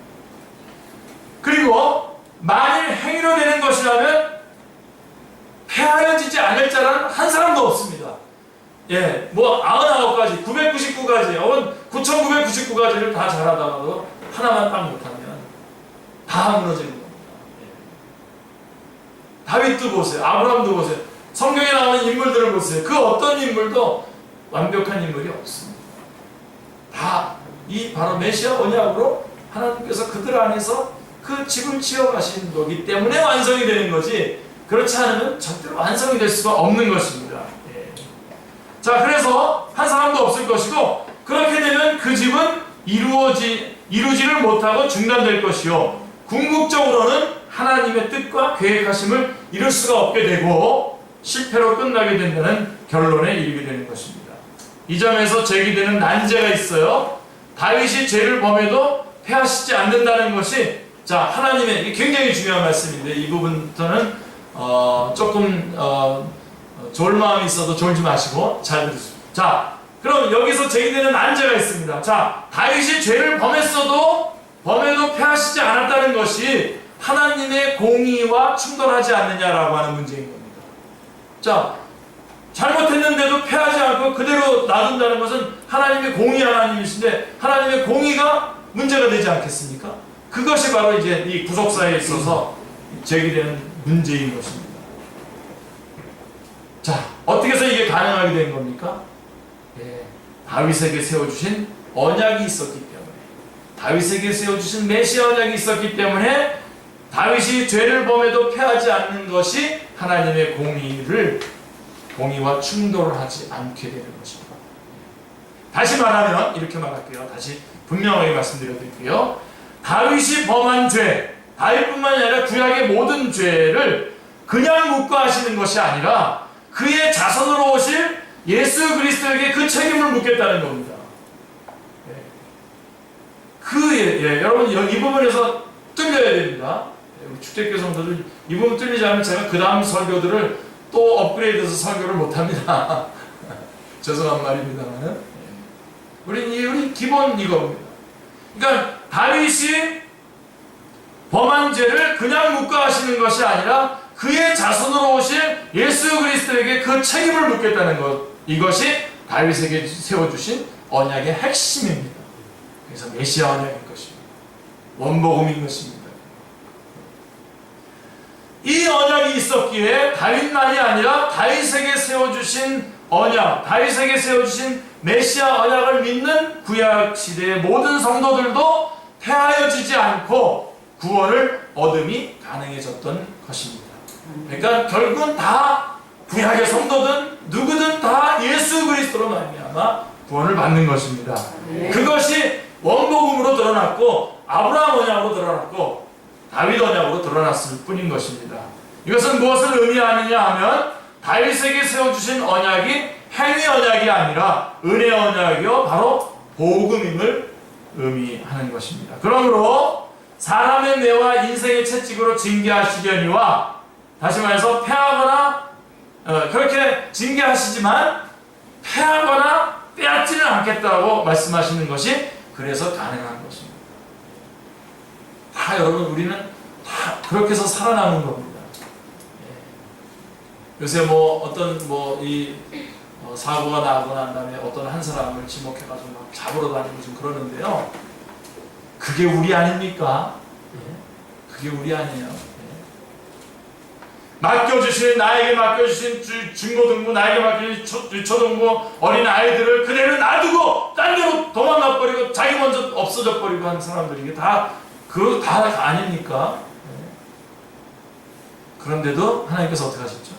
그리고 만일 행위로 되는 것이라면 패하여지지 않을 자는 한 사람도 없습니다. 예, 뭐 99가지, 999가지, 혹은 9999가지를 다 잘하다가도 하나만 딱 못하면 다 무너지는 겁니다. 예. 다윗도 보세요. 아브라함도 보세요. 성경에 나오는 인물들을 보세요. 그 어떤 인물도 완벽한 인물이 없습니다. 다 이 바로 메시아 언약으로 하나님께서 그들 안에서 그 집을 지어가신 거기 때문에 완성이 되는 거지, 그렇지 않으면 절대로 완성이 될 수가 없는 것입니다. 예. 자, 그래서 한 사람도 없을 것이고, 그렇게 되면 그 집은 이루지를 못하고 중단될 것이요, 궁극적으로는 하나님의 뜻과 계획하심을 이룰 수가 없게 되고 실패로 끝나게 된다는 결론에 이르게 되는 것입니다. 이 점에서 제기되는 난제가 있어요. 다윗이 죄를 범해도 패하시지 않는다는 것이, 자, 하나님의 굉장히 중요한 말씀인데 이 부분부터는 조금 졸 마음이 있어도 졸지 마시고 잘 들으십시오. 자, 그럼 여기서 제기되는 난제가 있습니다. 자, 다윗이 죄를 범해도 패하시지 않았다는 것이 하나님의 공의와 충돌하지 않느냐라고 하는 문제인 겁니다. 자, 잘못했는데도 패하지 않고 그대로 놔둔다는 것은 하나님의 공의 하나님이신데 하나님의 공의가 문제가 되지 않겠습니까? 그것이 바로 이제 이 구속사에 있어서 제기되는 문제인 것입니다. 자, 어떻게 해서 이게 가능하게 된 겁니까? 예, 다윗에게 세워주신 언약이 있었기 때문에, 다윗에게 세워주신 메시아 언약이 있었기 때문에 다윗이 죄를 범해도 패하지 않는 것이 하나님의 공의와 충돌을 하지 않게 되는 것입니다. 다시 말하면 이렇게 말할게요. 다시 분명하게 말씀드려드릴게요. 다윗이 범한 죄, 다윗뿐만 아니라 구약의 모든 죄를 그냥 묵과하시는 것이 아니라 그의 자손으로 오실 예수 그리스도에게 그 책임을 묻겠다는 겁니다. 여러분 이 부분에서 뚫려야 됩니다. 축제교 성도들 이 부분 뚫리지 않으면 제가 그 다음 설교들을 또 업그레이드해서 설교를 못합니다. 죄송한 말입니다만은 우리 기본 이겁니다. 그러니까 다윗이 범한 죄를 그냥 묵과하시는 것이 아니라 그의 자손으로 오실 예수 그리스도에게 그 책임을 묻겠다는 것, 이것이 다윗에게 세워주신 언약의 핵심입니다. 그래서 메시아 언약인 것입니다. 원복음인 것입니다. 이 언약이 있었기에 다윗만이 아니라 다윗에게 세워주신 언약, 다윗에게 세워주신 메시아 언약을 믿는 구약 시대의 모든 성도들도 패하여지지 않고 구원을 얻음이 가능해졌던 것입니다. 그러니까 결국은 다 구약의 성도든 누구든 다 예수 그리스도로 말미암아 구원을 받는 것입니다. 그것이 원복음으로 드러났고 아브라함 언약으로 드러났고 다윗 언약으로 드러났을 뿐인 것입니다. 이것은 무엇을 의미하느냐 하면 다윗에게 세워주신 언약이 행위 언약이 아니라 은혜 언약이요 바로 복음임을 의미하는 것입니다. 그러므로 사람의 뇌와 인생의 채찍으로 징계하시려니와, 다시 말해서 패하거나 그렇게 징계하시지만 패하거나 빼앗지는 않겠다고 말씀하시는 것이 그래서 가능한 것입니다. 다 여러분 우리는 다 그렇게 해서 살아남은 겁니다. 요새 어떤 사고가 나고 난 다음에 어떤 한 사람을 지목해가지고 막 잡으러 다니고 좀 그러는데요. 그게 우리 아닙니까? 그게 우리 아니에요. 나에게 맡겨주신 중고등부, 나에게 맡겨주신 초등부 어린 아이들을 그대로 놔두고 딴 데로 도망가 버리고 자기 먼저 없어져 버리고 한 사람들이 이게 다 아닙니까? 그런데도 하나님께서 어떻게 하셨죠?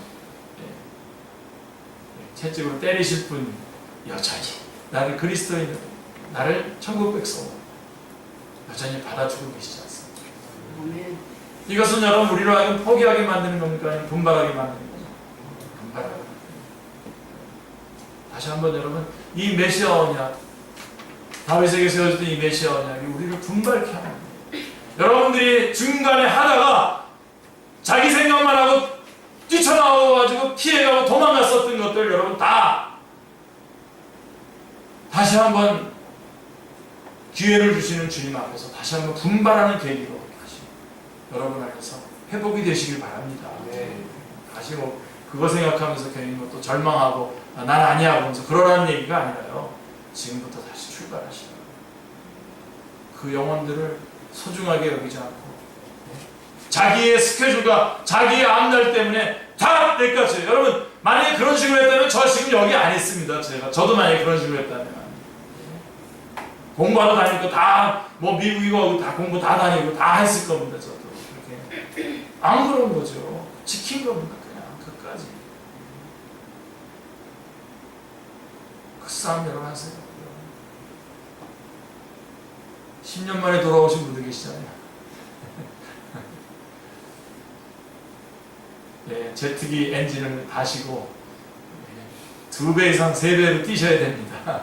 채찍으로 때리실 분 여전히 나를 그리스도인으로, 나를 천국 백성으로 여전히 받아주고 계시지 않습니까? 아멘. 이것은 여러분 우리로 하여금 포기하게 만드는 겁니까? 아니면 분발하게 만드는 겁니까? 분발하게. 다시 한번 여러분, 이 메시아 언약, 다윗에게 세워졌던 이 메시아 언약이 우리를 분발케 하는 거예요. 여러분들이 중간에 하다가 자기 생각만 하고 뛰쳐나와가지고 피해가고 도망갔었던 것들 여러분 다시 한번 기회를 주시는 주님 앞에서 다시 한번 분발하는 계기로 다시 여러분 안에서 회복이 되시길 바랍니다. 다시 그거 생각하면서 괜히 또 절망하고 난 아니야 하면서 그러라는 얘기가 아니라요. 지금부터 다시 출발하시라. 그 영혼들을 소중하게 여기지 않고 자기의 스케줄과 자기의 앞날 때문에 다 내까지. 여러분 만약에 그런 식으로 했다면 저 지금 여기 안 있습니다. 저도 만약에 그런 식으로 했다면 공부하러 다니고 다 미국이고 다 공부 다 다니고 다 했을 겁니다. 저도 그렇게 안 그런 거죠. 지킨 겁니다. 그냥 끝까지. 그 싸움 여러분 하세요. 10년 만에 돌아오신 분들 계시잖아요. 제트기 엔진을 다시고 2배 이상 3배로 뛰셔야 됩니다.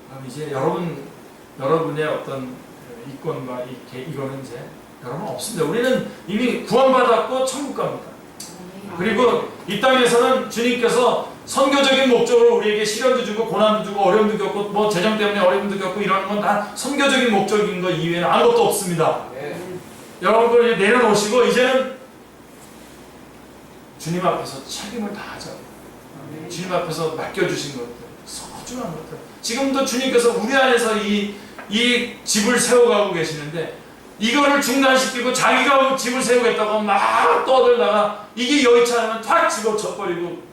그럼 이제 여러분의 어떤 이권과 이거는 이제 여러분 없습니다. 우리는 이미 구원받았고 천국 갑니다. 그리고 이 땅에서는 주님께서 선교적인 목적으로 우리에게 시련도 주고 고난도 주고 어려움도 겪고 뭐 재정 때문에 어려움도 겪고 이런 건 다 선교적인 목적인 것 이외에는 아무것도 없습니다. 여러분들 이제 내려놓으시고 이제는 주님 앞에서 책임을 다하자. 주님 앞에서 맡겨주신 것들, 소중한 것들. 지금도 주님께서 우리 안에서 이 집을 세워가고 계시는데 이거를 중단시키고 자기가 집을 세우겠다고 막 떠들다가 이게 여의치 않으면 탁 집어쳐버리고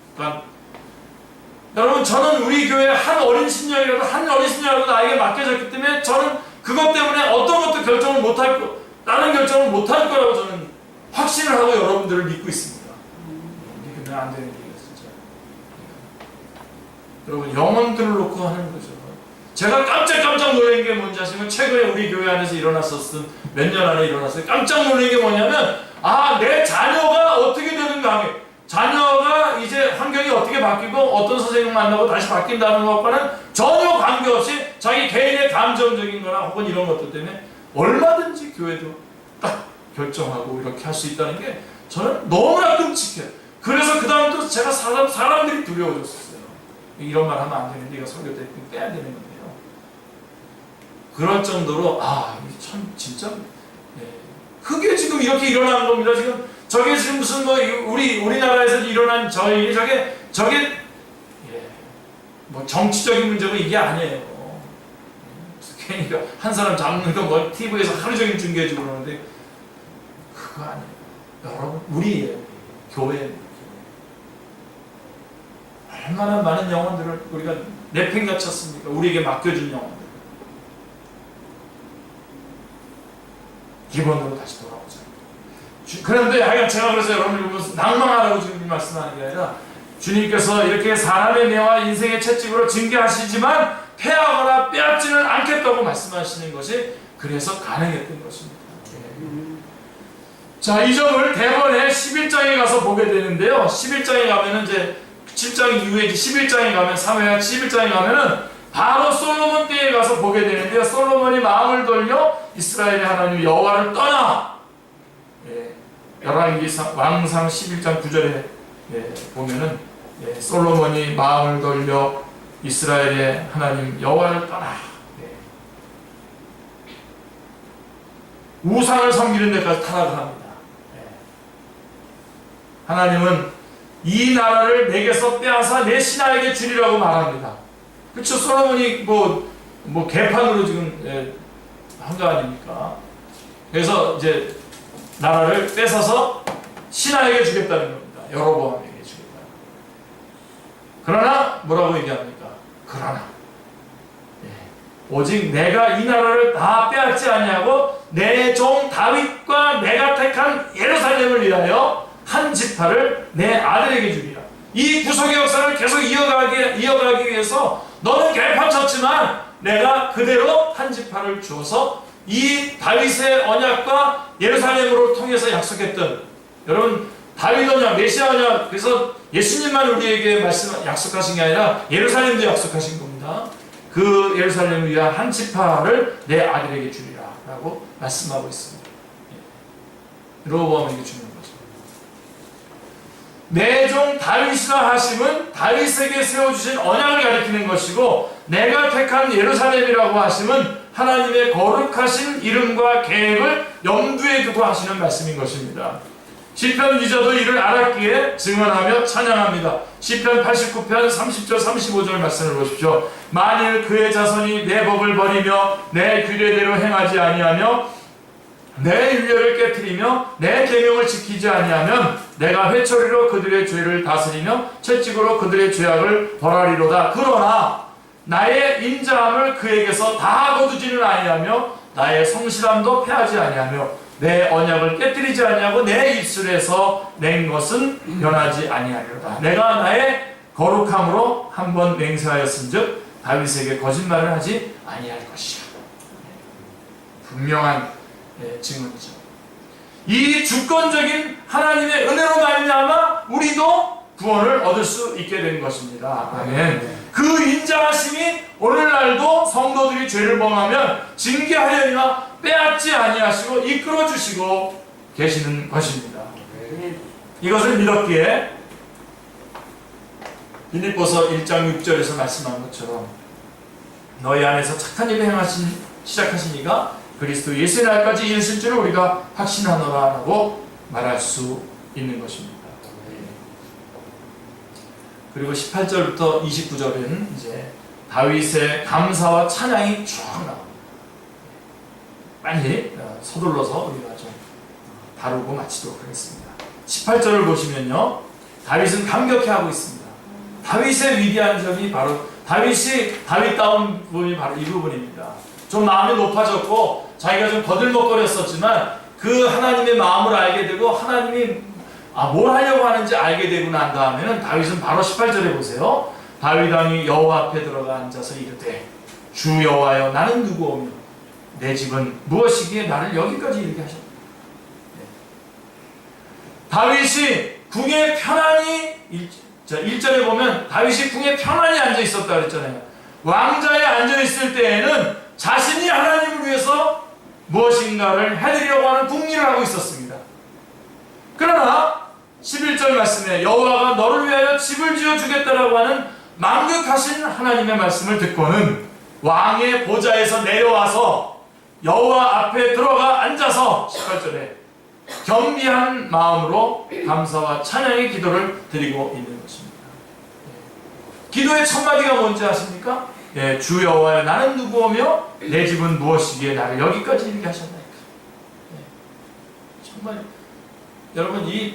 여러분, 저는 우리 교회 한 어린 신령이라도 나에게 맡겨졌기 때문에 저는 그것 때문에 어떤 것도 결정을 못할 거, 다른 결정을 못할 거라고 저는 확신을 하고 여러분들을 믿고 있습니다. 믿으면 안 되는 얘기가 진짜. 여러분, 영혼들을 놓고 하는 거죠. 제가 깜짝 놀란 게 뭔지 아시면 최근에 우리 교회 안에서 일어났었던 몇 년 안에 일어났어요. 깜짝 놀란 게 뭐냐면 내 자녀가 어떻게 되는가 하게 자녀가 이제 환경이 어떻게 바뀌고 어떤 선생님 만나고 다시 바뀐다는 것과는 전혀 관계없이 자기 개인의 감정적인 거나 혹은 이런 것들 때문에 얼마든지 교회도 딱 결정하고 이렇게 할 수 있다는 게 저는 너무나 끔찍해요. 그래서 그 다음부터 제가 사람들이 두려워졌어요. 이런 말 하면 안 되는데 이거 설교 때 빼야 되는 건데요. 그럴 정도로 이게 참 진짜 그게 지금 이렇게 일어나는 겁니다. 지금 저게 지금 무슨 우리나라에서 일어난 저게 뭐 정치적인 문제고 이게 아니에요. 괜히 한 사람 잡는 거 뭐 TV에서 하루 종일 중계해주고 그러는데 그거 아니에요. 여러분, 우리예요. 교회입니다. 얼마나 많은 영혼들을 우리가 내팽개쳤습니까? 우리에게 맡겨준 영혼들. 기본으로 다시 돌아오자. 그런데 하여간 제가 그래서 여러분들 낭망하라고 지금 말씀하는 게 아니라 주님께서 이렇게 사람의 뇌와 인생의 채찍으로 징계하시지만 패하거나 빼앗지는 않겠다고 말씀하시는 것이 그래서 가능했던 것입니다. 자, 이 점을 대번에 11장에 가서 보게 되는데요. 11장에 가면은 이제 7장 이후에 이제 11장에 가면 3회와 11장에 가면은 바로 솔로몬 때에 가서 보게 되는데요. 솔로몬이 마음을 돌려 이스라엘의 하나님 여호와를 떠나. 열왕기 왕상 11장 9절에 보면은 솔로몬이 마음을 돌려 이스라엘의 하나님 여호와를 떠나. 우상을 섬기는 데까지 타락을 합니다. 하나님은 이 나라를 내게서 빼앗아 내 신하에게 주리라고 말합니다. 그렇죠? 솔로몬이 뭐 개판으로 지금 한 거 아닙니까? 그래서 이제 나라를 뺏어서 신하에게 주겠다는 겁니다. 여로보암에게 주겠다. 그러나 뭐라고 얘기합니까? 그러나 오직 내가 이 나라를 다 빼앗지 아니하고 내 종 다윗과 내가 택한 예루살렘을 위하여 한 지파를 내 아들에게 주리라. 이 구속의 역사를 계속 이어가기 위해서 너는 개판 쳤지만 내가 그대로 한 지파를 주어서 이 다윗의 언약과 예루살렘으로 통해서 약속했던, 여러분 다윗 언약, 메시아 언약, 그래서 예수님만 우리에게 약속하신 게 아니라 예루살렘도 약속하신 겁니다. 그 예루살렘을 위한 한 지파를 내 아들에게 주리라 라고 말씀하고 있습니다. 여로보암에게 주는 거죠. 내 종 다윗이라 하심은 다윗에게 세워주신 언약을 가리키는 것이고, 내가 택한 예루살렘이라고 하심은 하나님의 거룩하신 이름과 계획을 염두에 두고 하시는 말씀인 것입니다. 시편 기자도 이를 알았기에 증언하며 찬양합니다. 시편 89편 30절 35절 말씀을 보십시오. 만일 그의 자손이 내 법을 버리며 내 규례대로 행하지 아니하며 내 율례를 깨트리며 내 계명을 지키지 아니하면 내가 회초리로 그들의 죄를 다스리며 채찍으로 그들의 죄악을 벌하리로다. 그러나 나의 인자함을 그에게서 다 거두지는 아니하며 나의 성실함도 패하지 아니하며 내 언약을 깨뜨리지 아니하고 내 입술에서 낸 것은 변하지 아니하리로다. 내가 나의 거룩함으로 한번 맹세하였은즉 다윗에게 거짓말을 하지 아니할 것이라. 분명한 증언이죠. 이 주권적인 하나님의 은혜로 말미암아 우리도 구원을 얻을 수 있게 된 것입니다. 아멘. 그 인자하심이 오늘날도 성도들이 죄를 범하면 징계하려니와 빼앗지 아니하시고 이끌어 주시고 계시는 것입니다. 이것을 믿었기에 빌립보서 1장 6절에서 말씀한 것처럼 너희 안에서 착한 일을 시작하신 이가 그리스도 예수의 날까지 이르실 줄을 우리가 확신하노라라고 말할 수 있는 것입니다. 그리고 18절부터 29절에는 이제 다윗의 감사와 찬양이 쭉 나옵니다. 빨리 서둘러서 우리가 좀 다루고 마치도록 하겠습니다. 18절을 보시면요, 다윗은 감격해하고 있습니다. 다윗의 위대한 점이 바로 다윗다운 부분이 바로 이 부분입니다. 좀 마음이 높아졌고 자기가 좀 거들먹거렸었지만 그 하나님의 마음을 알게 되고 하나님이 뭘 하려고 하는지 알게 되고 난 다음에는 다윗은 바로 18절에 보세요. 다윗 왕이 여호와 앞에 들어가 앉아서 이르되 주 여호와여 나는 누구오며 내 집은 무엇이기에 나를 여기까지 이르게 하셨다. 다윗이 궁에 편안히 1절에 보면 다윗이 궁에 편안히 앉아 있었다 그랬잖아요. 왕자에 앉아 있을 때에는 자신이 하나님을 위해서 무엇인가를 해드리려고 하는 궁리를 하고 있었습니다. 그러나 11절 말씀에 여호와가 너를 위하여 집을 지어주겠다라고 하는 만극하신 하나님의 말씀을 듣고는 왕의 보좌에서 내려와서 여호와 앞에 들어가 앉아서 18절에 겸비한 마음으로 감사와 찬양의 기도를 드리고 있는 것입니다. 기도의 첫 마디가 뭔지 아십니까? 주 여호와여 나는 누구오며 내 집은 무엇이기에 나를 여기까지 이르게 하셨나이까. 정말 여러분 이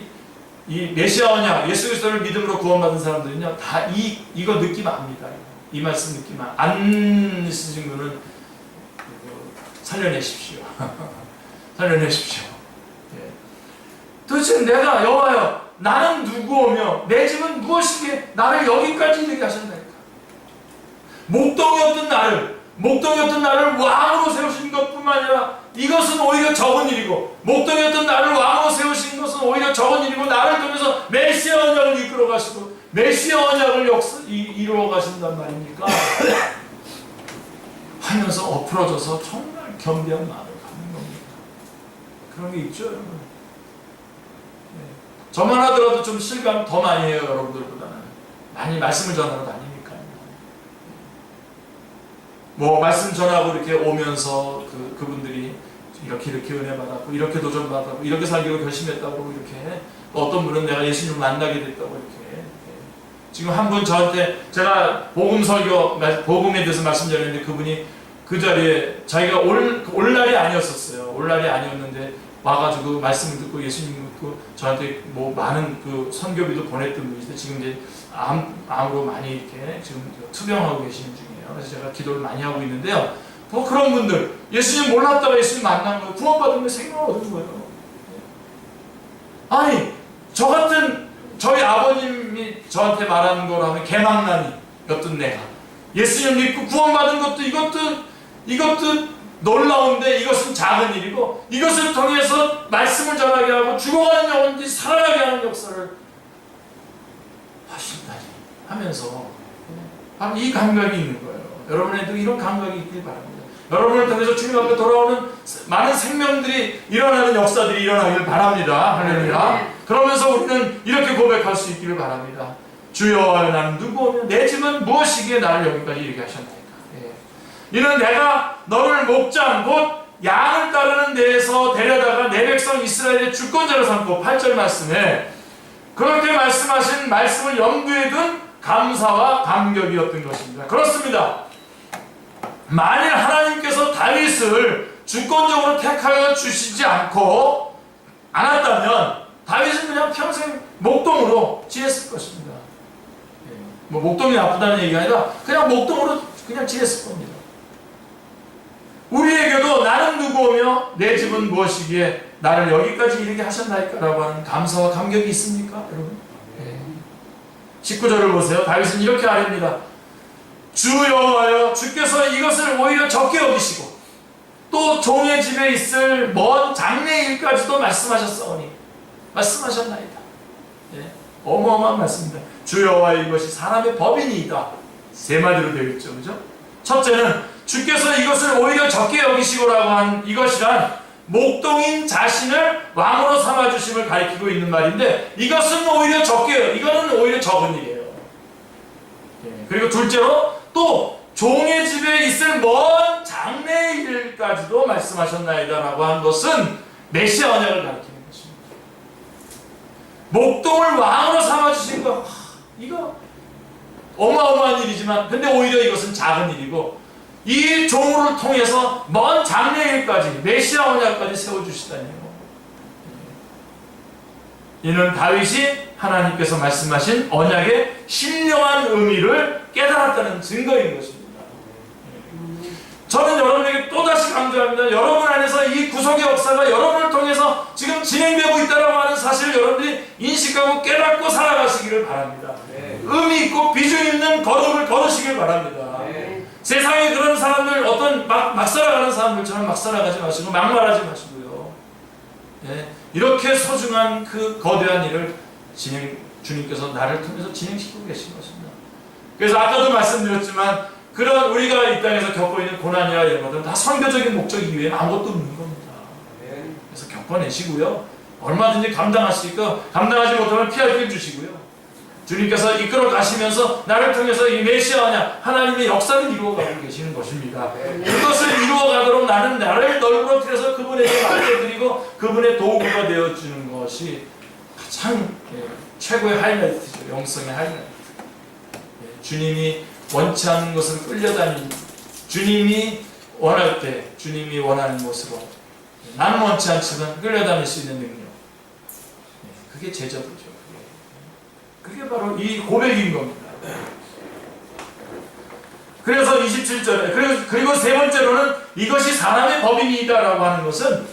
메시아 언약 예수 그리스도를 믿음으로 구원받은 사람들은요 다 이거 느낌 압니다. 이 말씀 느낌 안 있으신 분은 살려내십시오. 살려내십시오. 도대체 내가 여호와여 나는 누구오며 내 집은 무엇이기에 나를 여기까지 이르게 하셨나이까. 목동이었던 나를 왕으로 세우신 것뿐만 아니라 이것은 오히려 적은 일이고 목동이었던 나를 왕으로 세우신 것은 오히려 적은 일이고 나를 통해서 메시아 언약을 이끌어 가시고 메시아 언약을 이루어 가신단 말입니까? 하면서 엎어져서 정말 겸비한 마음을 갖는 겁니다. 그런 게 있죠 여러분. 저만 하더라도 좀 실감 더 많이 해요 여러분들보다는. 많이 말씀을 전하러 다니니까요. 말씀 전하고 이렇게 오면서 그분들이 이렇게 은혜 받았고 이렇게 도전 받았고 이렇게 살기로 결심했다고 이렇게 어떤 분은 내가 예수님을 만나게 됐다고 이렇게 지금 한 분 저한테 제가 복음에 대해서 말씀드렸는데 그분이 그 자리에 자기가 올 날이 아니었었어요. 올 날이 아니었는데 와가지고 말씀을 듣고 예수님 듣고 저한테 많은 그 선교비도 보냈던 분이신데 지금 이제 암으로 많이 이렇게 지금 투병하고 계시는 중이에요. 그래서 제가 기도를 많이 하고 있는데요. 그런 분들 예수님 몰랐다가 예수님 만난 거예요. 구원받은 게 생명을 얻은 거예요. 아니 저 같은 저희 아버님이 저한테 말하는 거라면 개망난이였던 내가 예수님 믿고 구원받은 것도 이것도 놀라운데 이것은 작은 일이고 이것을 통해서 말씀을 전하게 하고 죽어가는 영혼들이 살아나게 하는 역사를 하신다니 하면서 바로 이 감각이 있는 거예요. 여러분에도 이런 감각이 있길 바랍니다. 여러분을 통해서 주님 앞에 돌아오는 많은 생명들이 일어나는 역사들이 일어나길 바랍니다. 할렐루야. 그러면서 우리는 이렇게 고백할 수 있기를 바랍니다. 주 여호와여 나는 누구오며 내 집은 무엇이기에 나를 여기까지 이르게 하셨나이까. 이는 내가 너를 목장 곧 양을 따르는 데에서 데려다가 내 백성 이스라엘의 주권자로 삼고 8절 말씀에 그렇게 말씀하신 말씀을 염두에 둔 감사와 감격이었던 것입니다. 그렇습니다. 만일 하나님께서 다윗을 주권적으로 택하여 주시지 않았다면 다윗은 그냥 평생 목동으로 지냈을 것입니다. 목동이 나쁘다는 얘기가 아니라 그냥 목동으로 그냥 지냈을 겁니다. 우리에게도 나는 누구오며 내 집은 무엇이기에 나를 여기까지 이르게 하셨나이까 라고 하는 감사와 감격이 있습니까 여러분? 19절을 보세요. 다윗은 이렇게 아뢰입니다. 주 여호와여 주께서 이것을 오히려 적게 여기시고 또 종의 집에 있을 먼 장래일까지도 말씀하셨사오니 말씀하셨나이다. 어마어마한 말씀입니다. 주 여호와여 이것이 사람의 법이니이다. 세 마디로 되어 있죠. 그죠? 첫째는 주께서 이것을 오히려 적게 여기시고라고 한 이것이란 목동인 자신을 왕으로 삼아주심을 가리키고 있는 말인데, 이것은 오히려 적게요. 이거는 오히려 적은 일이에요. 그리고 둘째로 또 종의 집에 있을 먼 장래의 일까지도 말씀하셨나이다 라고 한 것은 메시아 언약을 가리키는 것입니다. 목동을 왕으로 삼아주신 거, 이거 어마어마한 일이지만 근데 오히려 이것은 작은 일이고, 이 종을 통해서 먼 장래의 일까지 메시아 언약까지 세워주시다니요. 이는 다윗이 하나님께서 말씀하신 언약의 신령한 의미를 깨달았다는 증거인 것입니다. 저는 여러분에게 또다시 강조합니다. 여러분 안에서 이 구속의 역사가 여러분을 통해서 지금 진행되고 있다고 하는 사실을 여러분들이 인식하고 깨닫고 살아가시기를 바랍니다. 의미 있고 비중 있는 걸음을 걸으시길 바랍니다. 세상에 그런 사람들, 어떤 막 살아가는 사람들처럼 막 살아가지 마시고 막말하지 마시고요. 이렇게 소중한 그 거대한 일을 주님께서 나를 통해서 진행시키고 계신 것입니다. 그래서 아까도 말씀드렸지만, 그런 우리가 이 땅에서 겪고 있는 고난이나 이런 것들은 다 선교적인 목적 이외에 아무것도 없는 겁니다. 그래서 겪어내시고요. 얼마든지 감당하시니까, 감당하지 못하면 피할 길 주시고요. 주님께서 이끌어 가시면서 나를 통해서 이 메시아 언약, 하나님의 역사를 이루어가고 계시는 것입니다. 그것을 이루어가도록 나를 널브러뜨려서 그분에게 맡겨드리고 그분의 도구가 되어주는 것이 가장 최고의 하이라이트죠. 영성의 하이라이트. 주님이 원치 않는 것을 끌려다니는, 주님이 원할 때 주님이 원하는 것으로, 나는 원치 않지만 끌려다닐 수 있는 능력, 그게 제자도죠. 그게 바로 이 고백인 겁니다. 그래서 27절에, 그리고 세 번째로는 이것이 사람의 법이니이다라고 하는 것은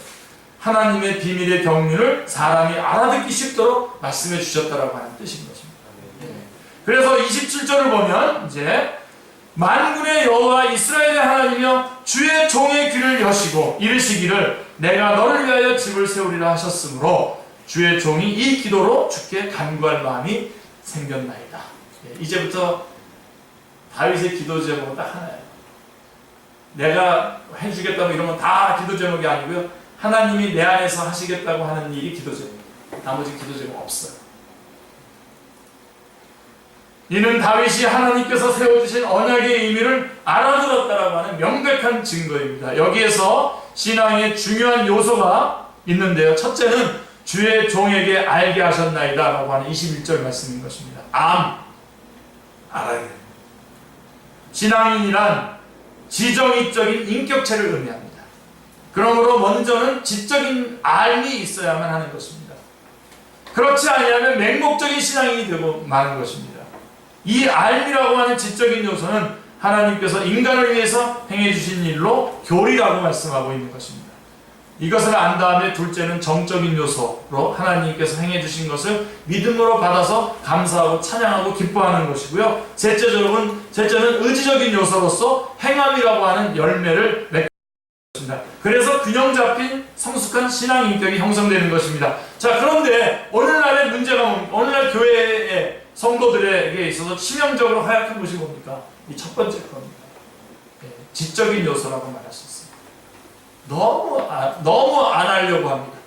하나님의 비밀의 경륜을 사람이 알아듣기 쉽도록 말씀해 주셨다라고 하는 뜻인 것입니다. 그래서 27절을 보면 이제 만군의 여호와 이스라엘의 하나님이여 주의 종의 귀를 여시고 이르시기를 내가 너를 위하여 집을 세우리라 하셨으므로 주의 종이 이 기도로 주께 간구할 마음이 생겼나이다. 이제부터 다윗의 기도 제목은 딱 하나예요. 내가 해주겠다고 이런 건 다 기도 제목이 아니고요. 하나님이 내 안에서 하시겠다고 하는 일이 기도 제목이에요. 나머지 기도 제목 없어요. 이는 다윗이 하나님께서 세워주신 언약의 의미를 알아들었다라고 하는 명백한 증거입니다. 여기에서 신앙의 중요한 요소가 있는데요. 첫째는 주의 종에게 알게 하셨나이다 라고 하는 21절 말씀인 것입니다. 알아야 돼요. 신앙인이란 지정의적인 인격체를 의미합니다. 그러므로 먼저는 지적인 알미 있어야만 하는 것입니다. 그렇지 아니하면 맹목적인 신앙인이 되고 마는 것입니다. 이 알미라고 하는 지적인 요소는 하나님께서 인간을 위해서 행해주신 일로 교리라고 말씀하고 있는 것입니다. 이것을 안 다음에 둘째는 정적인 요소로 하나님께서 행해주신 것을 믿음으로 받아서 감사하고 찬양하고 기뻐하는 것이고요. 셋째는 의지적인 요소로서 행함이라고 하는 열매를 맺게 됩니다. 그래서 균형 잡힌 성숙한 신앙 인격이 형성되는 것입니다. 자, 그런데 오늘날의 문제가 뭡니까? 오늘날 교회의 성도들에게 있어서 치명적으로 허약한 것이 뭡니까? 이 첫 번째 겁니다. 지적인 요소라고 말할 수 있습니다. 너무 안 하려고 합니다.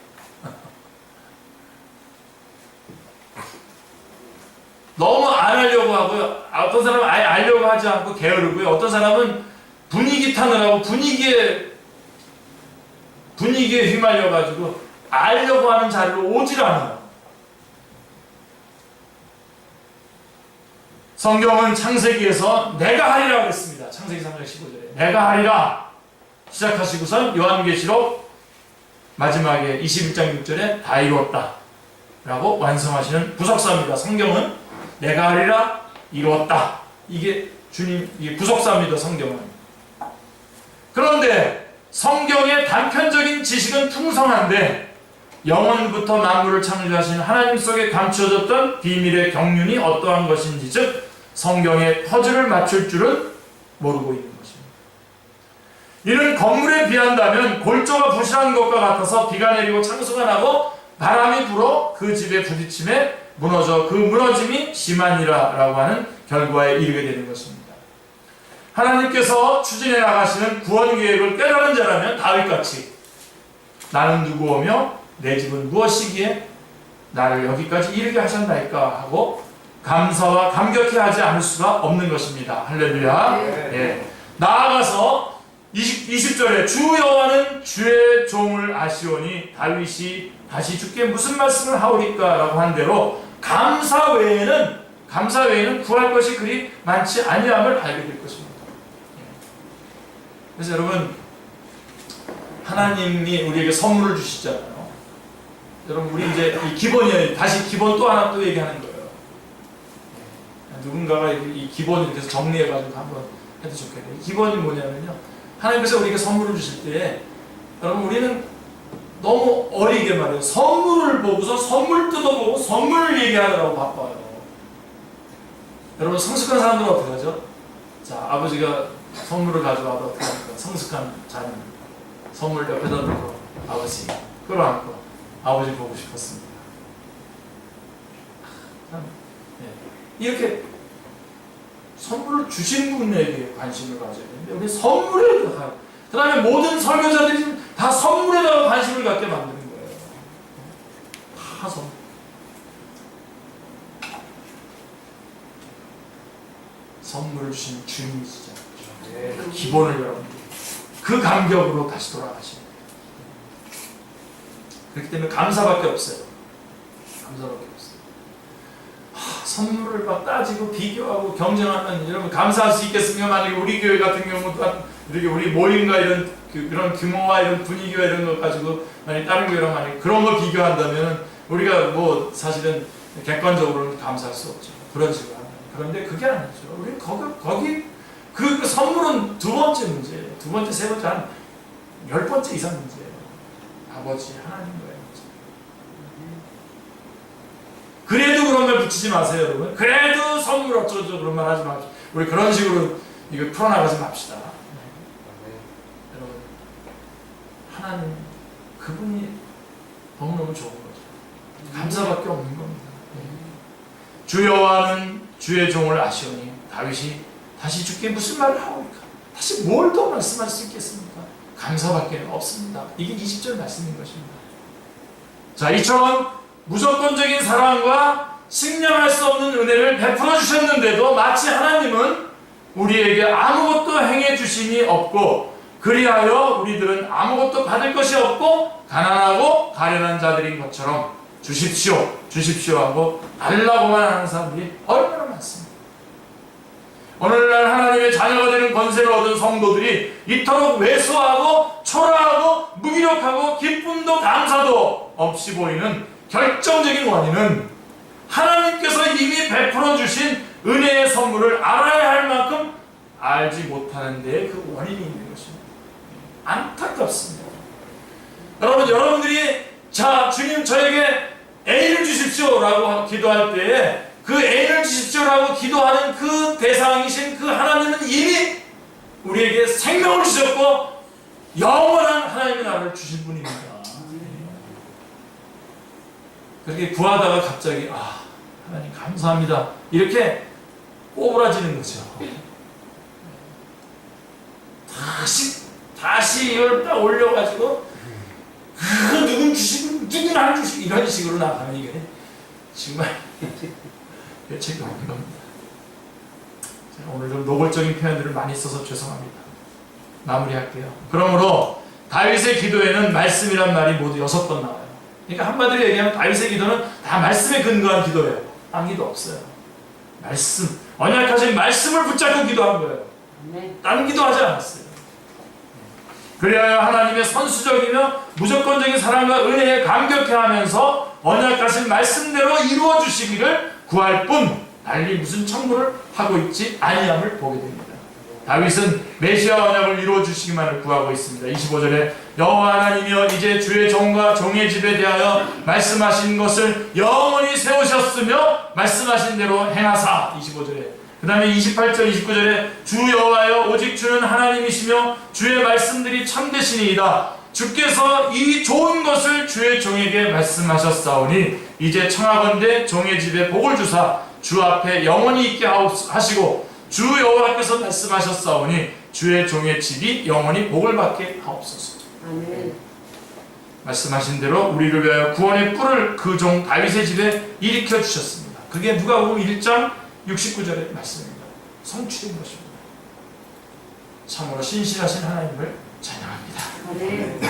너무 안 하려고 하고요. 어떤 사람은 아예 알려고 하지 않고 게으르고요. 어떤 사람은 분위기 타느라고 분위기에 휘말려가지고 알려고 하는 자리로 오질 않아요. 성경은 창세기에서 내가 하리라고 했습니다. 창세기 3장 15절에 내가 하리라 시작하시고선 요한계시록 마지막에 21장 6절에 다 이루었다 라고 완성하시는 구속사입니다. 성경은 내가 하리라 이루었다. 이게 이게 구속사입니다. 성경은. 그런데 성경의 단편적인 지식은 풍성한데 영원부터 만물을 창조하신 하나님 속에 감추어졌던 비밀의 경륜이 어떠한 것인지, 즉 성경의 퍼즐을 맞출 줄은 모르고 있는 것입니다. 이는 건물에 비한다면 골조가 부실한 것과 같아서 비가 내리고 창수가 나고 바람이 불어 그 집에 부딪힘에 무너져 그 무너짐이 심하니라 라고 하는 결과에 이르게 되는 것입니다. 하나님께서 추진해 나가시는 구원 계획을 깨달은 자라면 다윗같이 나는 누구오며 내 집은 무엇이기에 나를 여기까지 이르게 하셨나이까 하고 감사와 감격해하지 않을 수가 없는 것입니다. 할렐루야. 예. 나아가서 20절에 주 여호와는 주의 종을 아시오니 다윗이 다시 주께 무슨 말씀을 하오리까 라고 한 대로 감사 외에는 구할 것이 그리 많지 아니함을 알게 될 것입니다. 그래서 여러분, 하나님이 우리에게 선물을 주시잖아요. 여러분, 우리 이제 이 기본이에요. 다시 기본 또 하나 또 얘기하는 거예요. 누군가가 이 기본을 이렇게 정리해가지고 한번 해도 좋겠네요. 이 기본이 뭐냐면요, 하나님께서 우리에게 선물을 주실 때, 여러분, 우리는 너무 어리게 말해요. 선물을 보고서 선물 뜯어보고 선물을 얘기하느라고 바빠요. 여러분, 성숙한 사람들은 어떻게 하죠? 자, 아버지가 선물을 가져와도 어떻게 합니까? 성숙한 자녀 선물 옆에다 놓고 아버지 끌어안고 아버지 보고 싶었습니다. 이렇게 선물을 주신 분에게 관심을 가져야 되는데 우리 선물에 그 다음에 모든 설교자들이 다 선물에다가 관심을 갖게 만드는 거예요. 다 선물. 선물을 주신 주님이시죠. 그 기본을 여러분들 그 감격으로 다시 돌아가시는 거예요. 그렇기 때문에 감사밖에 없어요. 감사밖에 없어요. 선물을 막 따지고 비교하고 경쟁하면 여러분 감사할 수 있겠습니까? 만약에 우리 교회 같은 경우도 이렇게 우리 모임과 그런 규모와 이런 분위기와 이런 것 가지고 만약 다른 교회랑 만약 그런 걸 비교한다면 우리가 뭐 사실은 객관적으로는 감사할 수 없죠. 그런 식으로 하면. 그런데 그게 아니죠. 우리 거기 그 선물은 두 번째 문제예요. 두 번째, 세 번째, 한 10번째 이상 문제예요. 아버지 하나님 거예요. 그래도 그런 말 붙이지 마세요, 여러분. 그래도 선물 어쩌고 그런 말 하지 마십시오. 우리 그런 식으로 이거 풀어나가지 맙시다. 여러분, 하나님 그분이 너무너무 좋은 거죠. 감사밖에 없는 겁니다. 주 여호와는 주의 종을 아시오니 다윗이 다시 주께 무슨 말을 하오니까 다시 뭘 더 말씀할 수 있겠습니까? 감사밖에 없습니다. 이게 20절 말씀인 것입니다. 자, 이처럼 무조건적인 사랑과 식량할 수 없는 은혜를 베풀어 주셨는데도 마치 하나님은 우리에게 아무것도 행해 주심이 없고 그리하여 우리들은 아무것도 받을 것이 없고 가난하고 가련한 자들인 것처럼 주십시오, 주십시오 하고 달라고만 하는 사람들이 얼마나 많습니다. 오늘날 하나님의 자녀가 되는 권세를 얻은 성도들이 이토록 왜소하고 초라하고 무기력하고 기쁨도 감사도 없이 보이는 결정적인 원인은 하나님께서 이미 베풀어 주신 은혜의 선물을 알아야 할 만큼 알지 못하는 데에 그 원인이 있는 것입니다. 안타깝습니다. 여러분들이 자, 주님 저에게 애인을 주십시오 라고 기도할 때에 그 애인을 주십시오라고 기도하는 그 대상이신 그 하나님은 이미 우리에게 생명을 주셨고 영원한 하나님의 나라를 주신 분입니다. 그렇게 구하다가 갑자기 하나님 감사합니다 이렇게 꼬부라지는 거죠. 다시 이걸 딱 올려가지고 누군 주시고 누군 안 주시고 이런 식으로 나가면 이게 정말 책이 없는 겁니다. 제가 오늘 좀 노골적인 표현들을 많이 써서 죄송합니다. 마무리할게요. 그러므로 다윗의 기도에는 말씀이란 말이 모두 6번 나와요. 그러니까 한마디로 얘기하면 다윗의 기도는 다 말씀에 근거한 기도예요. 딴 기도 없어요. 말씀, 언약하신 말씀을 붙잡고 기도한 거예요. 딴 기도하지 않았어요. 그리하여 하나님의 선수적이며 무조건적인 사랑과 은혜에 감격해하면서 언약하신 말씀대로 이루어 주시기를 구할 뿐 달리 무슨 청구를 하고 있지 아니함을 보게 됩니다. 다윗은 메시아 언약을 이루어 주시기만을 구하고 있습니다. 25절에 여호와 하나님이여 이제 주의 종과 종의 집에 대하여 말씀하신 것을 영원히 세우셨으며 말씀하신 대로 행하사. 25절에 그 다음에 28절 29절에 주 여호와여 오직 주는 하나님이시며 주의 말씀들이 참되시니이다. 주께서 이 좋은 것을 주의 종에게 말씀하셨사오니 이제 청하건대 종의 집에 복을 주사 주 앞에 영원히 있게 하시고 주 여호와께서 말씀하셨사오니 주의 종의 집이 영원히 복을 받게 하옵소서. 아멘. 말씀하신 대로 우리를 위하여 구원의 뿔을 그 종 다윗의 집에 일으켜 주셨습니다. 그게 누가복음 1장 69절의 말씀입니다. 성취된 것입니다. 참으로 신실하신 하나님을 찬양합니다. 아멘.